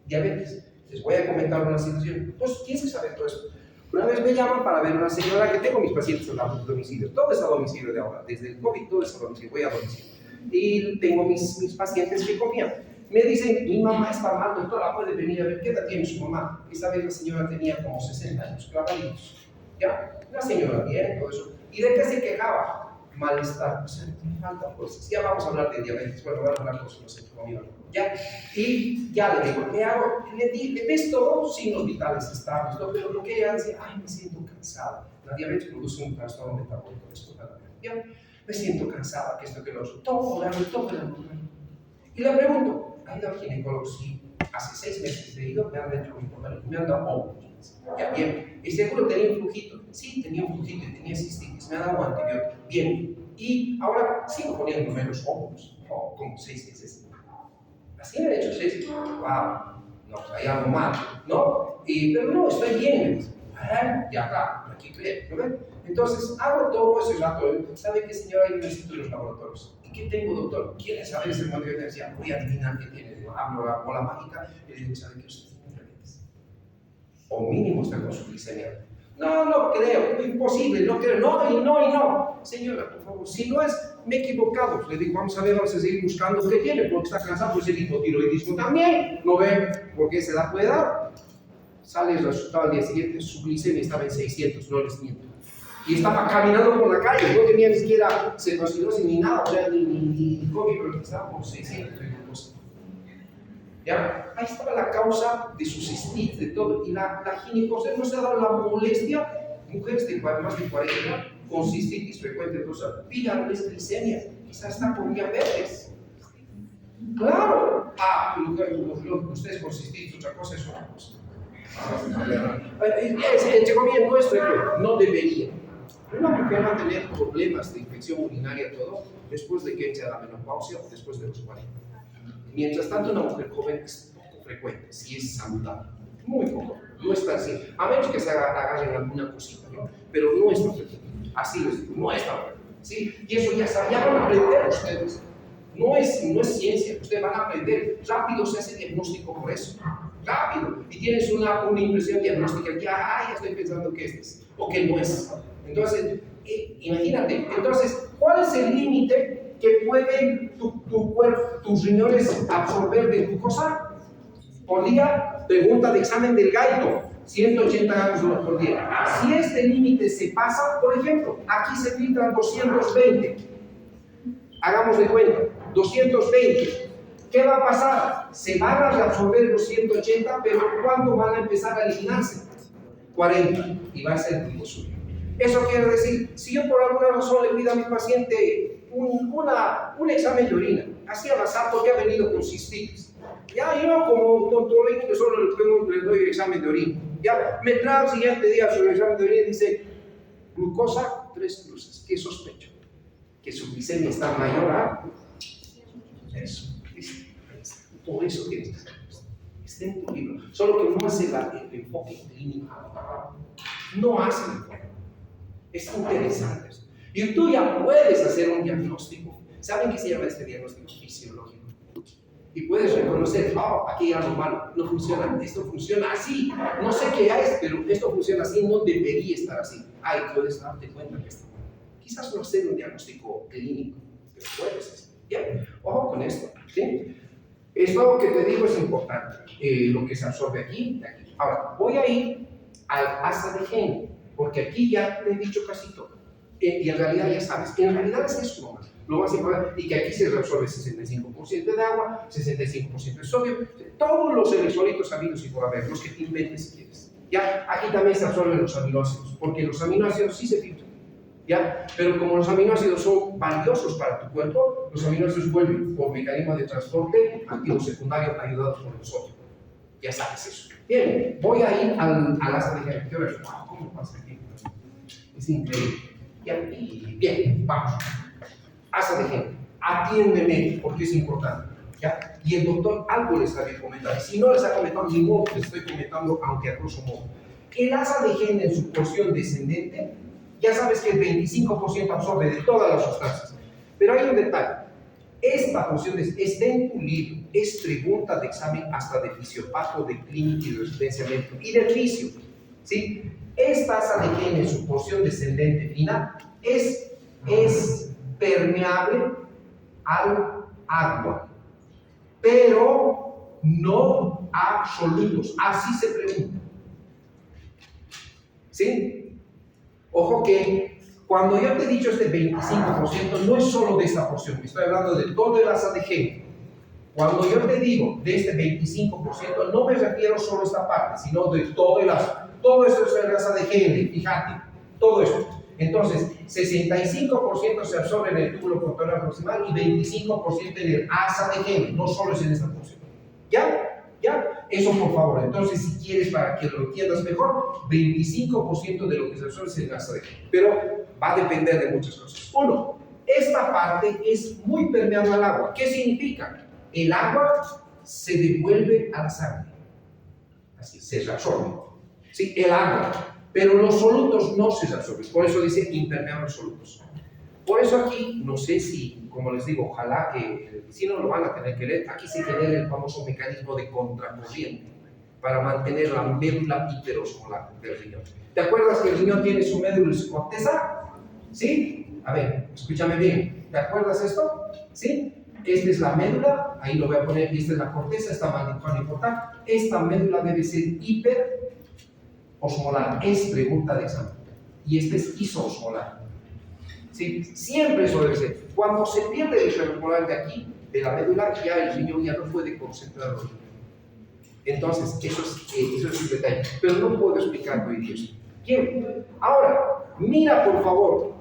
diabetes. Les voy a comentar una situación. Entonces, tienes que saber todo esto. Una vez me llaman para ver una señora que tengo mis pacientes en domicilio. Todo es a domicilio de ahora. Desde el COVID todo es a domicilio. Voy a domicilio. Y tengo mis pacientes que confían. Me dicen, mi mamá está mal, doctora, puede venir a ver qué edad tiene su mamá. Esta vez la señora tenía como 60 años, clavaditos. ¿Ya? La señora bien, todo eso. ¿Y de qué se quejaba? Malestar, o sea, me faltan cosas. Ya vamos a hablar de diabetes, bueno, vamos a hablar cosas, no sé, conmigo. ¿Ya? Y ya le digo, ¿qué hago? Le ves todo, signos vitales estables, pero lo que ella dice, ay, me siento cansada. La diabetes produce un trastorno metabólico, esto, ¿ya? Me siento cansada, que esto, que lo otro. Todo el Y le pregunto, ¿ha ido al ginecólogo? Sí. Hace 6 meses he ido, me han hecho un problema, me han dado óvulos. Ya, bien. ¿Y seguro tenía un flujito? Sí, tenía un flujito y tenía cistitis, me han dado antibiótico. Bien. Y ahora sigo poniéndome los óvulos, como 6 meses. Así me han hecho 6 meses. Wow, no, hay algo mal, ¿no? Pero no, estoy bien, me dice. Ya está, aquí cree, ¿no ven? Entonces, hago todo ese rato. ¿Sabe qué, señora? Yo necesito los laboratorios. ¿Y qué tengo, doctor? ¿Quiere saber ese motivo? Y decía, voy a adivinar qué tiene. Hablo la bola mágica y le digo, ¿sabe qué? Usted tiene diabetes. O mínimo está con su glicemia. No, no creo, imposible, no creo, no. Señora, por favor, si no es, me he equivocado. Le digo, vamos a seguir buscando qué tiene, porque está cansado, pues el hipotiroidismo también. No ve por qué se la puede dar. Sale el resultado al día siguiente, su glicemia estaba en 600, no les miento. Y estaba caminando por la calle, no tenía ni siquiera cirrosis ni nada, o sea, ni COVID, pero estaba por 600 de glucosa. ¿Ya? Ahí estaba la causa de su cistitis, de todo, y la ginecobstetra no se ha dado la molestia. Mujeres de más de 40 con cistitis frecuente, entonces, pídanles glicemia, quizás está con diabetes. Claro, ustedes con cistitis, otra cosa es otra cosa. Entre comillas, no debería. Una mujer va a tener problemas de infección urinaria todo después de que entre a la menopausia o después de los 40. Mientras tanto, una mujer joven es poco frecuente, si es saludable. Muy poco, no es tan así. A menos que se agarren alguna cosita, ¿no? Pero no es tan frecuente. Así les digo, no es tan frecuente. ¿Sí? Y eso ya van a aprender ustedes. No es ciencia, ustedes van a aprender. Rápido se hace diagnóstico por eso. Rápido. Y tienes una impresión diagnóstica que ya estoy pensando que es o que no es. Entonces, imagínate. Entonces, ¿cuál es el límite que pueden tu cuerpo, tus riñones absorber de glucosa por día? Pregunta de examen del Gaito. 180 gramos por día. Si este límite se pasa, por ejemplo, aquí se filtran 220. Hagamos de cuenta. 220. ¿Qué va a pasar? Se van a reabsorber los 180, pero ¿cuánto van a empezar a eliminarse? 40. Y va a ser glucosuria. Eso quiere decir, si yo por alguna razón le pido a mi paciente un examen de orina, así al azar porque ha venido con cistitis, ya yo como tontorrito solo le doy el examen de orina, ya me trae el siguiente día su examen de orina y dice, glucosa 3 cruces, ¿qué sospecho? Que su glicemia está mayor a eso. Por eso tienes que hacer esto. Está en tu libro. Solo que no hace el enfoque clínico. No hace el enfoque. Es interesante eso. Y tú ya puedes hacer un diagnóstico. ¿Saben qué se llama este diagnóstico fisiológico? Y puedes reconocer, aquí hay algo malo, no funciona, esto funciona así, no sé qué es, pero esto funciona así, no debería estar así. Puedes darte cuenta que está mal. Quizás no hacer un diagnóstico clínico, pero puedes hacer. ¿Ya? Ojo con esto, ¿sí? Esto que te digo es importante, lo que se absorbe aquí, de aquí. Ahora, voy a ir al asa de Henle, porque aquí ya te he dicho casi todo. Y en realidad ya sabes, en realidad es eso nomás. Lo más importante, y que aquí se reabsorbe 65% de agua, 65% de sodio, todos los electrolitos habidos y por haber, los que te inventes si quieres. ¿Ya? Aquí también se absorben los aminoácidos, porque los aminoácidos sí se filtran. ¿Ya? Pero como los aminoácidos son valiosos para tu cuerpo, los aminoácidos vuelven por mecanismo de transporte activo secundario ayudados por el sodio. Ya sabes eso. Bien, voy a ir al asa de Henle. Wow, ¿cómo pasa aquí? Es increíble. Bien, vamos. Asa de Henle, atiéndeme porque es importante, ¿ya? Y el doctor algo les había comentado, si no les ha comentado, ni modo, les estoy comentando, aunque a grosso modo. El asa de Henle en su porción descendente, ya sabes que el 25% absorbe de todas las sustancias, pero hay un detalle, esta porción está en tu libro, es pregunta de examen hasta de fisiopato, de clínica y de resistencia médica, y de fisio, ¿sí? Esta asa de Henle en su porción descendente final es permeable al agua, pero no a absolutos. Así se pregunta. ¿Sí? Ojo que cuando yo te he dicho este 25%, no es solo de esta porción, estoy hablando de todo el asa de Henle. Cuando yo te digo de este 25%, no me refiero solo a esta parte, sino de todo el asa. Todo esto es el asa de Henle, fíjate, todo esto. Entonces, 65% se absorbe en el túbulo frontal proximal y 25% en el asa de Henle, no solo es en esta porción. ¿Ya? ¿Ya? Eso por favor. Entonces, si quieres para que lo entiendas mejor, 25% de lo que se absorbe es en el asa de Henle. Pero va a depender de muchas cosas. Uno, esta parte es muy permeable al agua. ¿Qué significa? El agua se devuelve a la sangre. Así, se reabsorbe. Sí, el agua. Pero los solutos no se reabsorben, por eso dice impermeables solutos. Por eso aquí, no sé si, como les digo, ojalá que, si no lo van a tener que leer, aquí se genera el famoso mecanismo de contracorriente para mantener la médula hiperosmolar del riñón. ¿Te acuerdas que el riñón tiene su médula y su corteza? ¿Sí? A ver, escúchame bien. ¿Te acuerdas esto? ¿Sí? Esta es la médula, ahí lo voy a poner, esta es la corteza, esta más importante. Esta médula debe ser hiperosmolar, es pregunta de examen. Y este es isoosmolar. ¿Sí? Siempre eso debe ser. Cuando se pierde el hiperosmolar de aquí, de la médula, ya el riñón ya no puede concentrarlo. Entonces, eso es un detalle. Pero no puedo explicar hoy eso. Bien, ahora, mira por favor,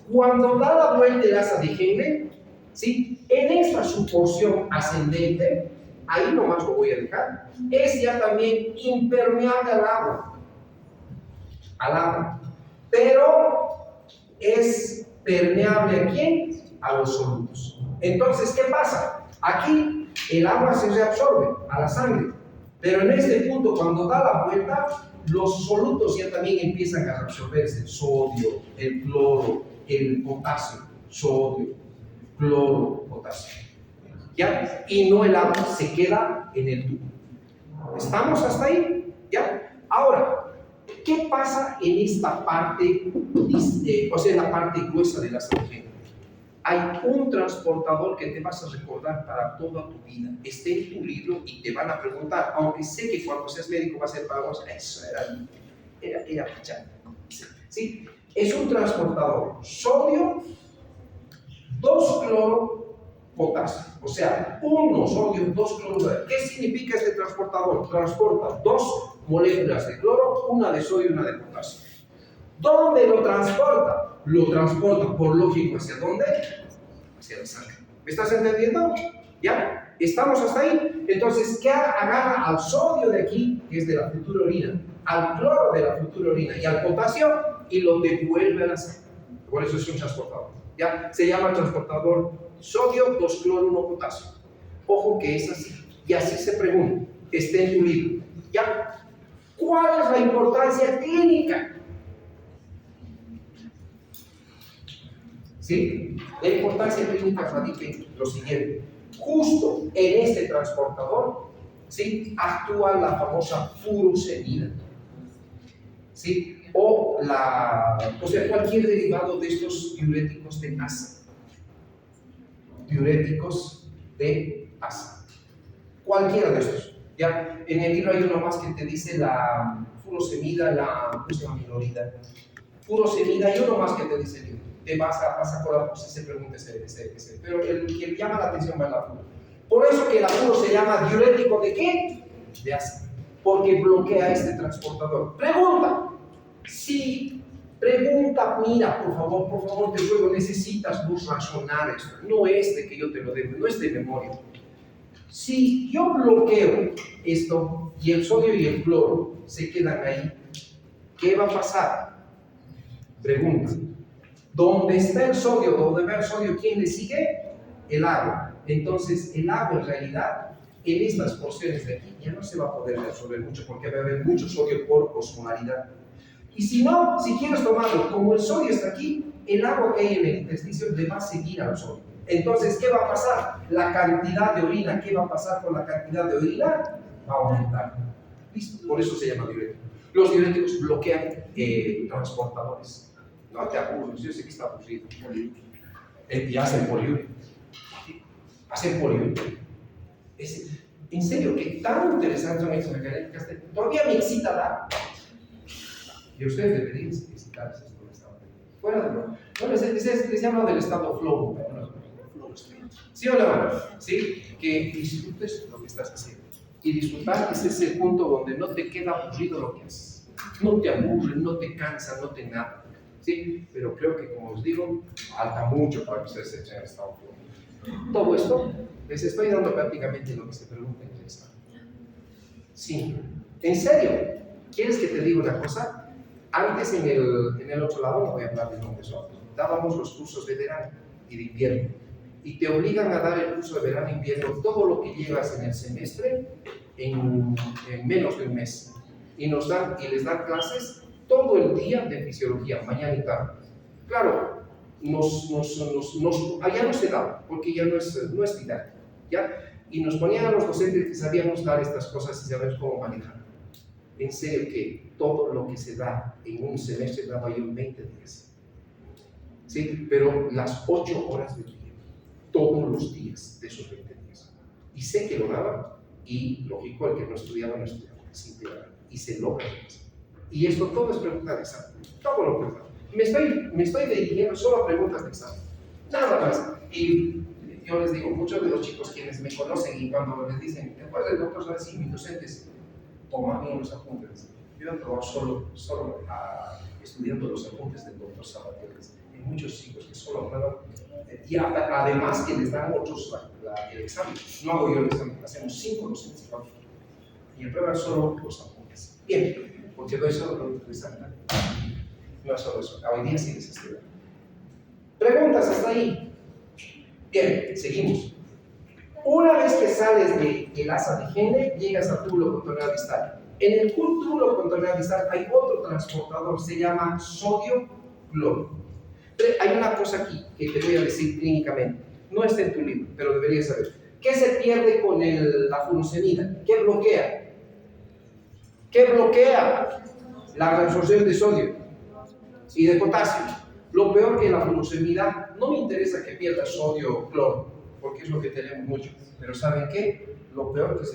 cuando da la vuelta el asa de Henle, ¿sí? En esta su porción ascendente, ahí nomás lo voy a dejar, es ya también impermeable al agua, pero es permeable ¿a quién? A los solutos. Entonces, ¿qué pasa? Aquí el agua se reabsorbe a la sangre, pero en este punto, cuando da la vuelta, los solutos ya también empiezan a absorberse, el sodio, el cloro, el potasio, sodio, cloro, potasio. ¿Ya? Y no el agua, se queda en el tubo. ¿Estamos hasta ahí? ¿Ya? Ahora, ¿qué pasa en esta parte, o sea, en la parte gruesa de la sangre? Hay un transportador que te vas a recordar para toda tu vida. Está en tu libro y te van a preguntar, aunque sé que cuando seas médico va a ser para vos, eso era pichar. ¿Sí? Es un transportador sodio, 2 cloro, potasio. O sea, 1 sodio, 2 cloro. ¿Qué significa este transportador? Transporta 2 moléculas de cloro, una de sodio y una de potasio. ¿Dónde lo transporta? Lo transporta por lógico ¿hacia dónde? Hacia la sangre. ¿Me estás entendiendo? ¿Ya? ¿Estamos hasta ahí? Entonces, ¿qué agarra al sodio de aquí, que es de la futura orina, al cloro de la futura orina y al potasio y lo devuelve a la sangre? Por eso es un transportador. ¿Ya? Se llama transportador sodio, 2 cloro, 1 potasio. Ojo que es así. Y así se pregunta. Está en tu libro. ¿Ya? ¿Cuál es la importancia clínica? ¿Sí? La importancia clínica radica en lo siguiente. Justo en este transportador, ¿sí?, actúa la famosa furosemida, ¿sí? O sea, cualquier derivado de estos diuréticos de asa. Diuréticos de asa. Cualquiera de estos. Ya, en el libro hay uno más que te dice la furosemida, ¿cómo se llama? Minorida. Furosemida, y uno más que te dice el libro. Te vas a colar, pues se pregunta ese. Pero el que llama la atención va en la furo. Por eso que la furo se llama diurético ¿de qué? De asa. Porque bloquea este transportador. Mira, por favor, te ruego, necesitas vos razonar esto. No es de que yo te lo debo, no es de memoria. Si yo bloqueo esto y el sodio y el cloro se quedan ahí, ¿qué va a pasar? Pregunta. ¿Dónde está el sodio? ¿Dónde va el sodio? ¿Quién le sigue? El agua. Entonces, el agua en realidad, en estas porciones de aquí, ya no se va a poder resolver mucho porque va a haber mucho sodio por osmolaridad. Y si no, si quieres tomarlo, como el sodio está aquí, el agua que hay en el intestino le va a seguir al sodio. Entonces, ¿qué va a pasar? La cantidad de orina, ¿qué va a pasar con la cantidad de orina? Va a aumentar. ¿Listo? Por eso se llama diurético. Los diuréticos bloquean transportadores. No te aburres, yo sé que está aburrido. Y hacen poliuria. Hacen poliuria. En serio, que tan interesantes son esas mecánicas. Todavía me excita dar. Y ustedes deberían excitarse esto del estado. Fuera de broma. No, les llamo del estado flow. ¿Sí o no? ¿Sí? Que disfrutes lo que estás haciendo. Y disfrutar es ese punto donde no te queda aburrido lo que haces. No te aburre, no te cansa, no te nada. ¿Sí? Pero creo que, como os digo, falta mucho para que ustedes se echen el estado flow. Todo esto les estoy dando prácticamente lo que se pregunta en el examen. Sí. ¿En serio? ¿Quieres que te diga una cosa? Antes en el otro lado, no voy a hablar de nombres, dábamos los cursos de verano y de invierno. Y te obligan a dar el curso de verano e invierno, todo lo que llevas en el semestre, en menos de un mes. Y les dan clases todo el día de fisiología, mañana y tarde. Claro, allá no se da, porque ya no es didáctico, ¿ya? Y nos ponían a los docentes que sabíamos dar estas cosas y sabemos cómo manejar. En serio que todo lo que se da en un semestre daba yo en 20 días. ¿Sí? Pero las 8 horas del día, todos los días de esos 20 días. Y sé que lo daba, y lógico, el que no estudiaba, simplemente. Y se logra. Y esto todo es pregunta de examen. Todo lo pregunta. Me estoy dirigiendo solo a preguntas de examen. Nada más. Y yo les digo, muchos de los chicos quienes me conocen y cuando les dicen, después del doctor Suárez y mis docentes, toman bien los apuntes. Yo he probado solo estudiando los apuntes del doctor Sabatierres. Hay muchos chicos que solo aprueban y además que les dan otros el examen. No hago yo el examen, hacemos 5 docentes y aprueban solo los apuntes. Bien, porque doy solo preguntas de examen. No es solo eso, hoy día sí les estudian. Preguntas hasta ahí. Bien, seguimos. Una vez que sales del asa de Henle, llegas al túbulo contorneal distal. En el túbulo contorneal distal hay otro transportador, se llama sodio-cloro. Hay una cosa aquí que te voy a decir clínicamente. No está en tu libro, pero deberías saber. ¿Qué se pierde con la furosemida? ¿Qué bloquea? ¿Qué bloquea? La reabsorción de sodio y de potasio. Lo peor que la furosemida, no me interesa que pierda sodio o cloro, porque es lo que tenemos mucho. Pero ¿saben qué? Lo peor que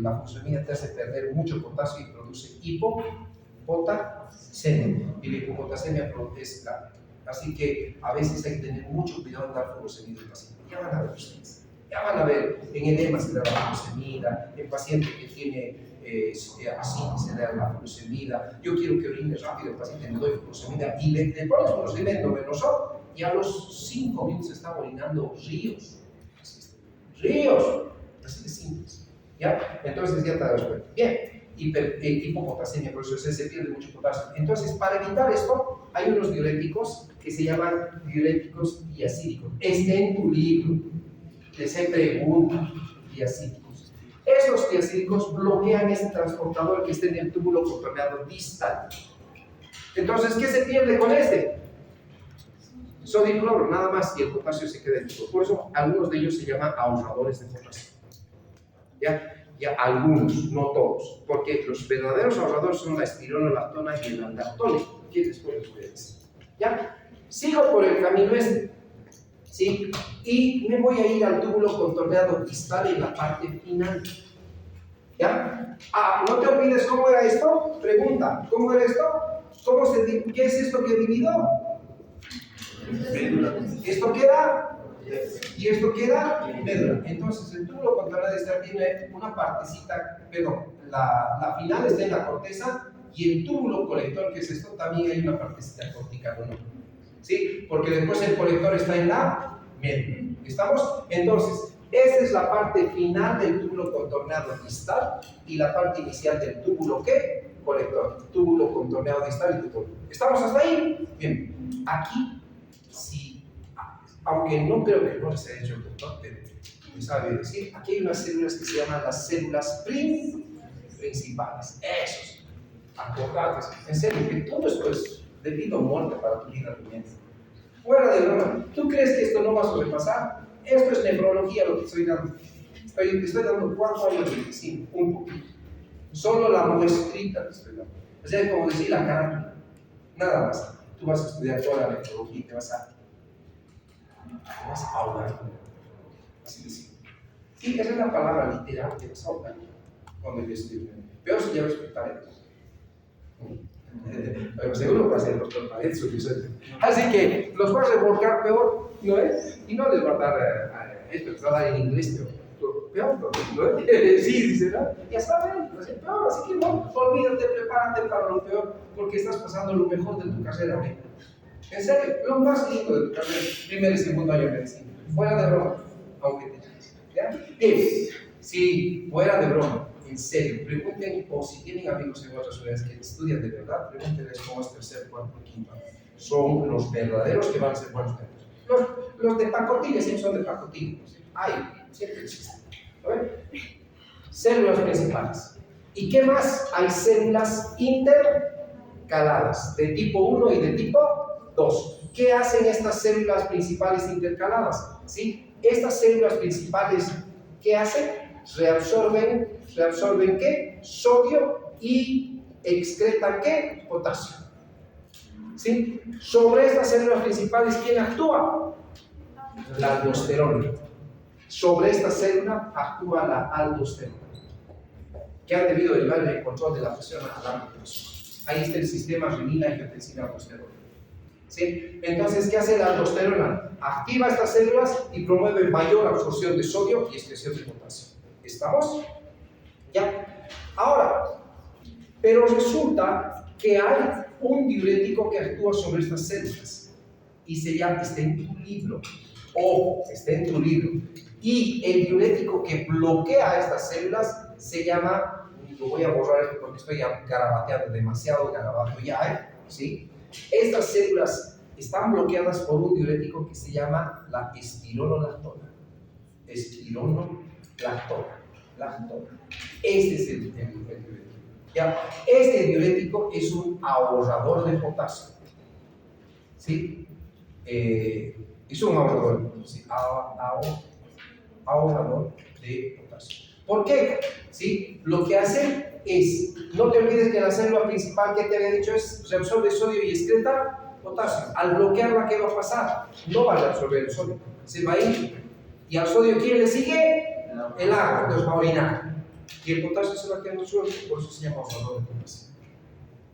la furosemida te hace perder mucho potasio y produce hipopotasemia. Y la hipopotasemia es grave. Así que a veces hay que tener mucho cuidado en dar furosemida al paciente. Ya van a ver ustedes. Ya van a ver, en edema se da la furosemida, en paciente que tiene así se da la furosemida. Yo quiero que orine rápido, el paciente le doy furosemida y le pones furosemida endovenoso y a los 5 minutos está orinando ríos. Así de simples. ¿Ya? Entonces ya te das cuenta. Bien, hipopotasemia, por eso se pierde mucho potasio. Entonces, para evitar esto, hay unos diuréticos que se llaman diuréticos diacídicos. Está en tu libro. Les he preguntado diacídicos. Esos triacílicos bloquean este transportador que está en el túbulo contorneado distal. Entonces, ¿qué se pierde con este? Sodio y cloro, nada más, y el potasio se queda en el. Por eso, algunos de ellos se llaman ahorradores de potasio. Ya algunos, no todos, porque los verdaderos ahorradores son la espironolactona y el andactone, que después les voy a decir. ¿Ya? Sigo por el camino este, ¿sí? Y me voy a ir al túbulo contorneado distal en la parte final. ¿Ya? No te olvides cómo era esto. Pregunta, ¿cómo era esto? ¿Qué es esto que dividió? Esto queda y esto queda médula. Entonces el túbulo contorneado distal tiene una partecita, perdón, la final está en la corteza y el túbulo colector, que es esto, también hay una partecita cortical, ¿no? ¿Sí? Porque después el colector está en la médula. ¿Estamos? Entonces, esta es la parte final del túbulo contorneado distal y la parte inicial del túbulo, ¿qué? Colector. Túbulo contorneado distal y túbulo. ¿Estamos hasta ahí? Bien. Aquí, sí, aunque no creo que no les haya hecho el doctor, pero me sabe decir, aquí hay unas células que se llaman las células principales. Esos. Acordate, en serio, que todo esto es debido a muerte para tu vida realmente. Fuera de broma, ¿tú crees que esto no va a sobrepasar? Esto es nefrología lo que estoy dando. Estoy dando 4 años de medicina, un poquito. Solo la muestrita te estoy dando. O sea, como decir la carátula. Nada más. Tú vas a estudiar toda la nefrología y te vas a ahogar. Así decir. Sí, esa es la palabra literal, te vas a ahogar cuando yo estudio. Peor si ya ves Paredes. Pero seguro va a ser el doctor Paredes su suerte. Así que los va a revolcar peor, ¿no es? Y no les va a dar esto, les va a dar en inglés peor, ¿no es? Sí, dice, ¿no? Ya saben, va a ser peor, así que no, olvídate, prepárate para lo peor, porque estás pasando lo mejor de tu carrera ahorita. En serio, lo más lindo de tu carrera, primer y segundo año de medicina. Fuera de broma, aunque te ¿ya? Bien, sí, fuera de broma. En serio, pregunten, o si tienen amigos en otras ciudades que estudian de verdad, pregúntenles cómo es tercer, cuarto y quinto. Son los verdaderos que van a ser buenos médicos. Los de pacotilla siempre son de pacotilla. Siempre existen. Células principales. ¿Y qué más? Hay células intercaladas, de tipo 1 y de tipo 2. ¿Qué hacen estas células principales intercaladas? ¿Sí? Estas células principales, ¿qué hacen? Reabsorben ¿qué? Sodio y excretan ¿qué? Potasio. ¿Sí? Sobre estas células principales, ¿quién actúa? La aldosterona. Sobre esta célula actúa la aldosterona, que ha debido derivar el control de la presión a largo plazo. Ahí está el sistema renina, angiotensina, aldosterona. ¿Sí? Entonces, ¿qué hace la aldosterona? Activa estas células y promueve mayor absorción de sodio y excreción de potasio. ¿Estamos? Ya. Ahora, pero resulta que hay un diurético que actúa sobre estas células y se llama, está en tu libro. Ojo, está en tu libro. Y el diurético que bloquea estas células se llama, lo voy a borrar esto porque estoy garabateando demasiado garabato ya, ¿sí? Estas células están bloqueadas por un diurético que se llama la espironolactona. Lactona. Este es el diurético. ¿Ya? Este diurético es un ahorrador de potasio. ¿Sí? Es un ahorrador, ¿sí? Ahorrador de potasio. ¿Por qué? ¿Sí? Lo que hace es, no te olvides que la célula principal que te había dicho es reabsorbe sodio y excreta potasio. Al bloquearla, ¿qué va a pasar? No va a reabsorber el sodio, se va a ir. Y al sodio, ¿quién le sigue? El agua, entonces va a orinar. Y el potasio se va a quedar en el suelo, por eso se llama ahorrador de potasio.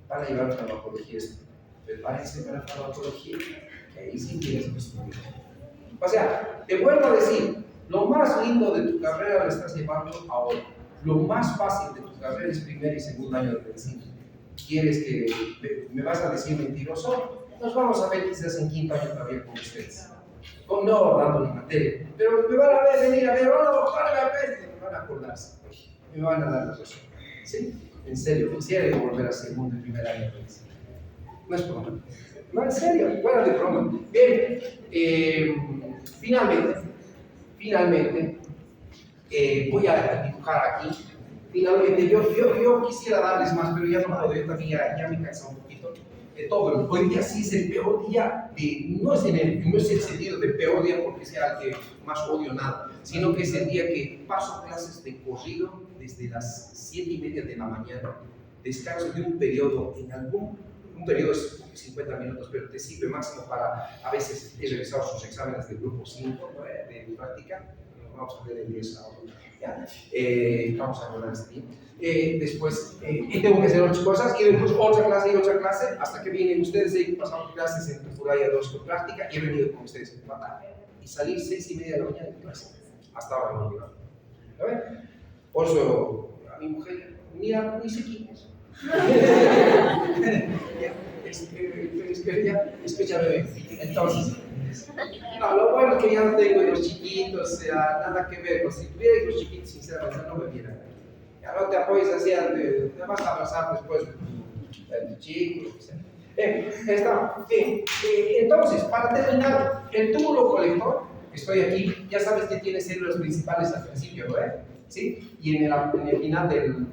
Van a llevar farmacología esto. Prepárense para farmacología, que ahí sí tienes que estudiar. O sea, te vuelvo a decir, lo más lindo de tu carrera lo estás llevando ahora. Lo más fácil de tu carrera es primer y segundo año de medicina. ¿Quieres que me vas a decir mentiroso? Nos vamos a ver quizás en quinto año todavía con ustedes. No dando una materia, pero me van a ver, venir a ver, hola doctor, me van a acordarse, me van a dar la razón. ¿Sí? En serio, quisiera volver a segundo y primer año de medicina. No es broma. No, en serio, fuera de broma. Bien, finalmente, voy a dibujar para aquí. Finalmente, yo quisiera darles más, pero ya no puedo, yo también ya me cansa un poquito de todo. Hoy día sí es el peor día, no es el sentido de peor día porque sea el que más odio nada, sino que es el día que paso clases de corrido desde las 7:30 de la mañana, descanso de un periodo un periodo es 50 minutos, pero te sirve máximo para, a veces he revisado sus exámenes del grupo 5 de práctica, vamos a ver el 10 ahora. ¿Ya? Vamos a hablar este día. Después tengo que hacer otras cosas y después otra clase hasta que vienen ustedes. He pasado clases en Tufuraya 2 con práctica y he venido con ustedes en Patá y salir 6:30 de la mañana de clase. Hasta ahora no he llegado. Por eso a mi mujer, mira, ni se quita. Escucha, bebé. Entonces, no, lo bueno es que ya no tengo hijos chiquitos, o sea, nada que ver. Pues, si tuviera hijos chiquitos, sinceramente, no me vieran. Ya no te apoyes así, te vas a abrazar después de tu chico, o sea. Entonces, para terminar, el túbulo colector, estoy aquí, ya sabes que tiene células principales al principio, ¿no? ¿Sí? Y en el final del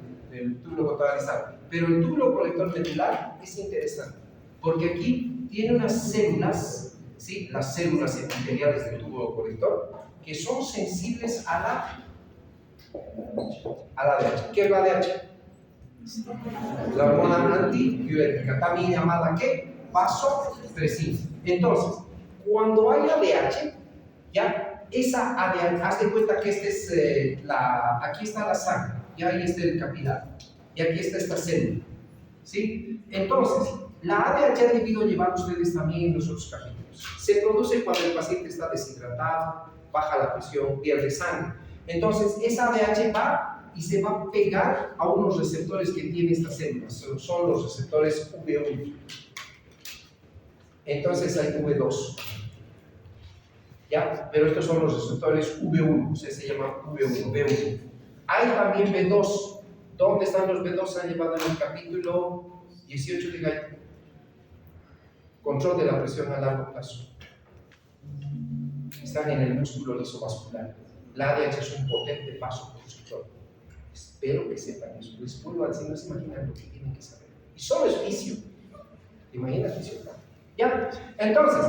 túbulo colector. Pero el túbulo colector medular es interesante, porque aquí tiene unas células, ¿sí? Las células epiteliales del túbulo colector, que son sensibles a la ADH. ¿Qué es la ADH? La hormona antidiurética, también llamada ¿qué? Vasopresina. Entonces, cuando hay ADH, ya esa ADH, haz de cuenta que aquí está la sangre, y ahí está el capilar, y aquí está esta célula, ¿sí? Entonces, la ADH ha debido llevar ustedes también en los otros capítulos. Se produce cuando el paciente está deshidratado, baja la presión, pierde sangre. Entonces, esa ADH va y se va a pegar a unos receptores que tiene esta célula, son los receptores V1. Entonces hay V2, ¿ya? Pero estos son los receptores V1, o sea, se llama V1. Hay también B2. ¿Dónde están los B2? Se han llevado en el capítulo 18 de Gallo. Control de la presión a largo plazo. Están en el músculo lisovascular. La ADH es un potente vasoconstrictor. Espero que sepan eso. Les vuelvo a decir, no se imaginan lo que tienen que saber. Y solo es fisio. ¿Te imaginas fisio? ¿Ya? Entonces,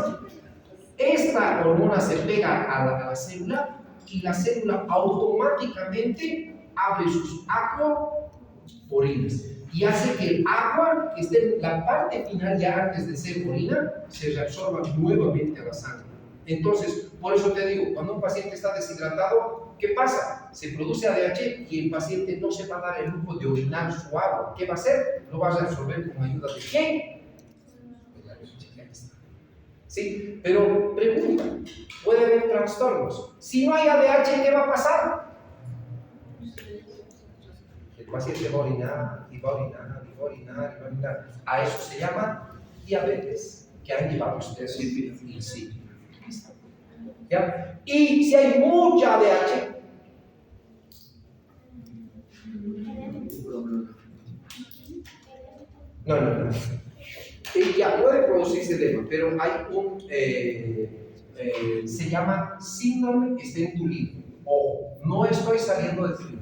esta hormona se pega a la célula y la célula automáticamente abre sus aquaporinas y hace que el agua que esté en la parte final ya antes de ser orina se reabsorba nuevamente a la sangre. Entonces, por eso te digo, cuando un paciente está deshidratado, ¿qué pasa? Se produce ADH y el paciente no se va a dar el lujo de orinar su agua. ¿Qué va a hacer? Lo va a reabsorber con ayuda de ¿quién? ¿Sí? Pero pregunta, puede haber trastornos. Si no hay ADH, ¿qué va a pasar? El paciente va a orinar, y va a orinar, y va a orinar, y va a orinar. A eso se llama diabetes, que han llevado ustedes sí. ¿Ya? Y si hay mucha ADH, no. Ya puede producirse edema, pero hay se llama síndrome Stentulino. Ojo, no estoy saliendo del frío.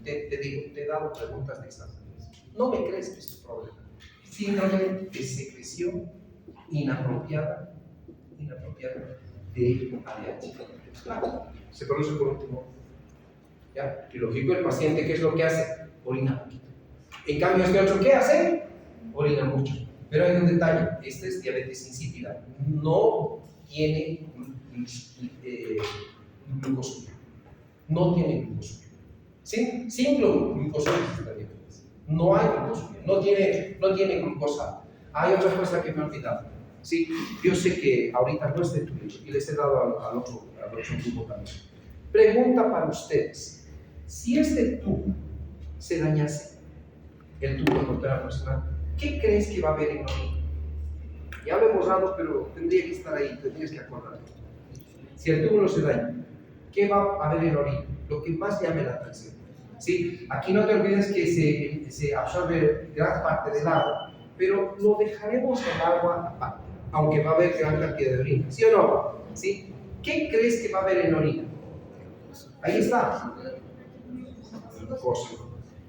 Te digo, te he dado preguntas de examen. No me crees que es tu problema. Síndrome de secreción inapropiada de ADH. Claro, se produce por un tumor. ¿Ya? Y lógico, el paciente, ¿qué es lo que hace? Orina poquito. En cambio, este otro, ¿qué hace? Orina mucho. Pero hay un detalle, este es diabetes insípida, no tiene glucosumio. No tiene glucosumio. ¿Sí? Sin glucosumio está diabetes. No hay glucosumio, no tiene glucosa. Hay otra cosa que me he olvidado. Sí, yo sé que ahorita no es de tu libro y les he dado al otro grupo también. Pregunta para ustedes: si este tubo se dañase, el tubo cortar aproximado, ¿qué crees que va a haber en orina? Ya lo he borrado, pero tendría que estar ahí, tendrías que acordarte. Si el tubo no se daña, ¿qué va a haber en orina? Lo que más llame la atención. ¿Sí? Aquí no te olvides que se absorbe gran parte del agua, pero lo dejaremos en agua aparte, aunque va a haber gran cantidad de orina. ¿Sí o no? ¿Sí? ¿Qué crees que va a haber en orina? Ahí está. glucosa.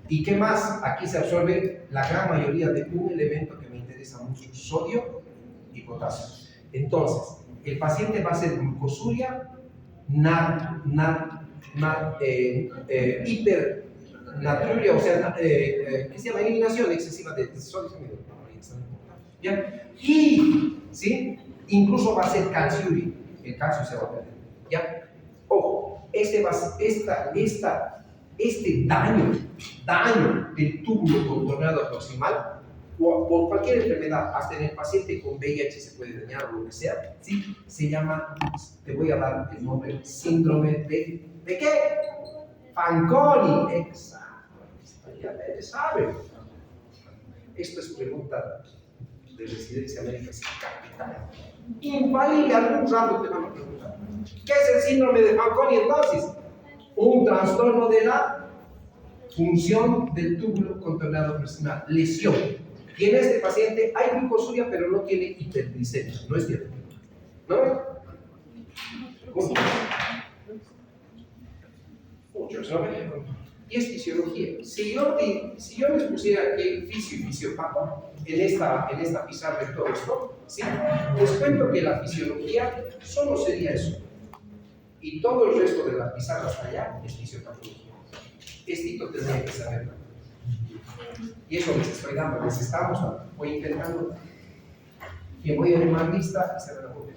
¿Y qué más? Aquí se absorbe la gran mayoría de un elemento que me interesa mucho, sodio y potasio. Entonces, el paciente va a hacer glucosuria, hipernatriuria, o sea, ¿qué se llama? Eliminación excesiva de sodio. ¿Ya? Y, ¿sí? Incluso va a ser calciuria, el calcio se va a perder. ¿Ya? Ojo, este daño del túbulo contorneado proximal, o por cualquier enfermedad, hasta en el paciente con VIH se puede dañar o lo que sea, ¿sí? Se llama, te voy a dar el nombre, síndrome ¿de qué? Fanconi. Exacto, ya te sabe. Esto es pregunta de Residencia Médica sin capital. Infalible, algún rato te van a preguntar. ¿Qué es el síndrome de Fanconi entonces? Un trastorno de la función del túbulo contorneado proximal, lesión. Y en este paciente hay glucosuria, pero no tiene hiperglicemia, no es diabético. ¿No? Muchos, ¿no? Y es fisiología. Si yo les pusiera aquí fisio y fisiopato en esta pizarra de todo esto, ¿sí? Les cuento que la fisiología solo sería eso. Y todo el resto de la pizarra hasta allá es fisiopatología. Esto tendría que saberlo. Y eso les estoy dando, les estamos dando. Voy intentando que voy a llamar lista y se van a volver.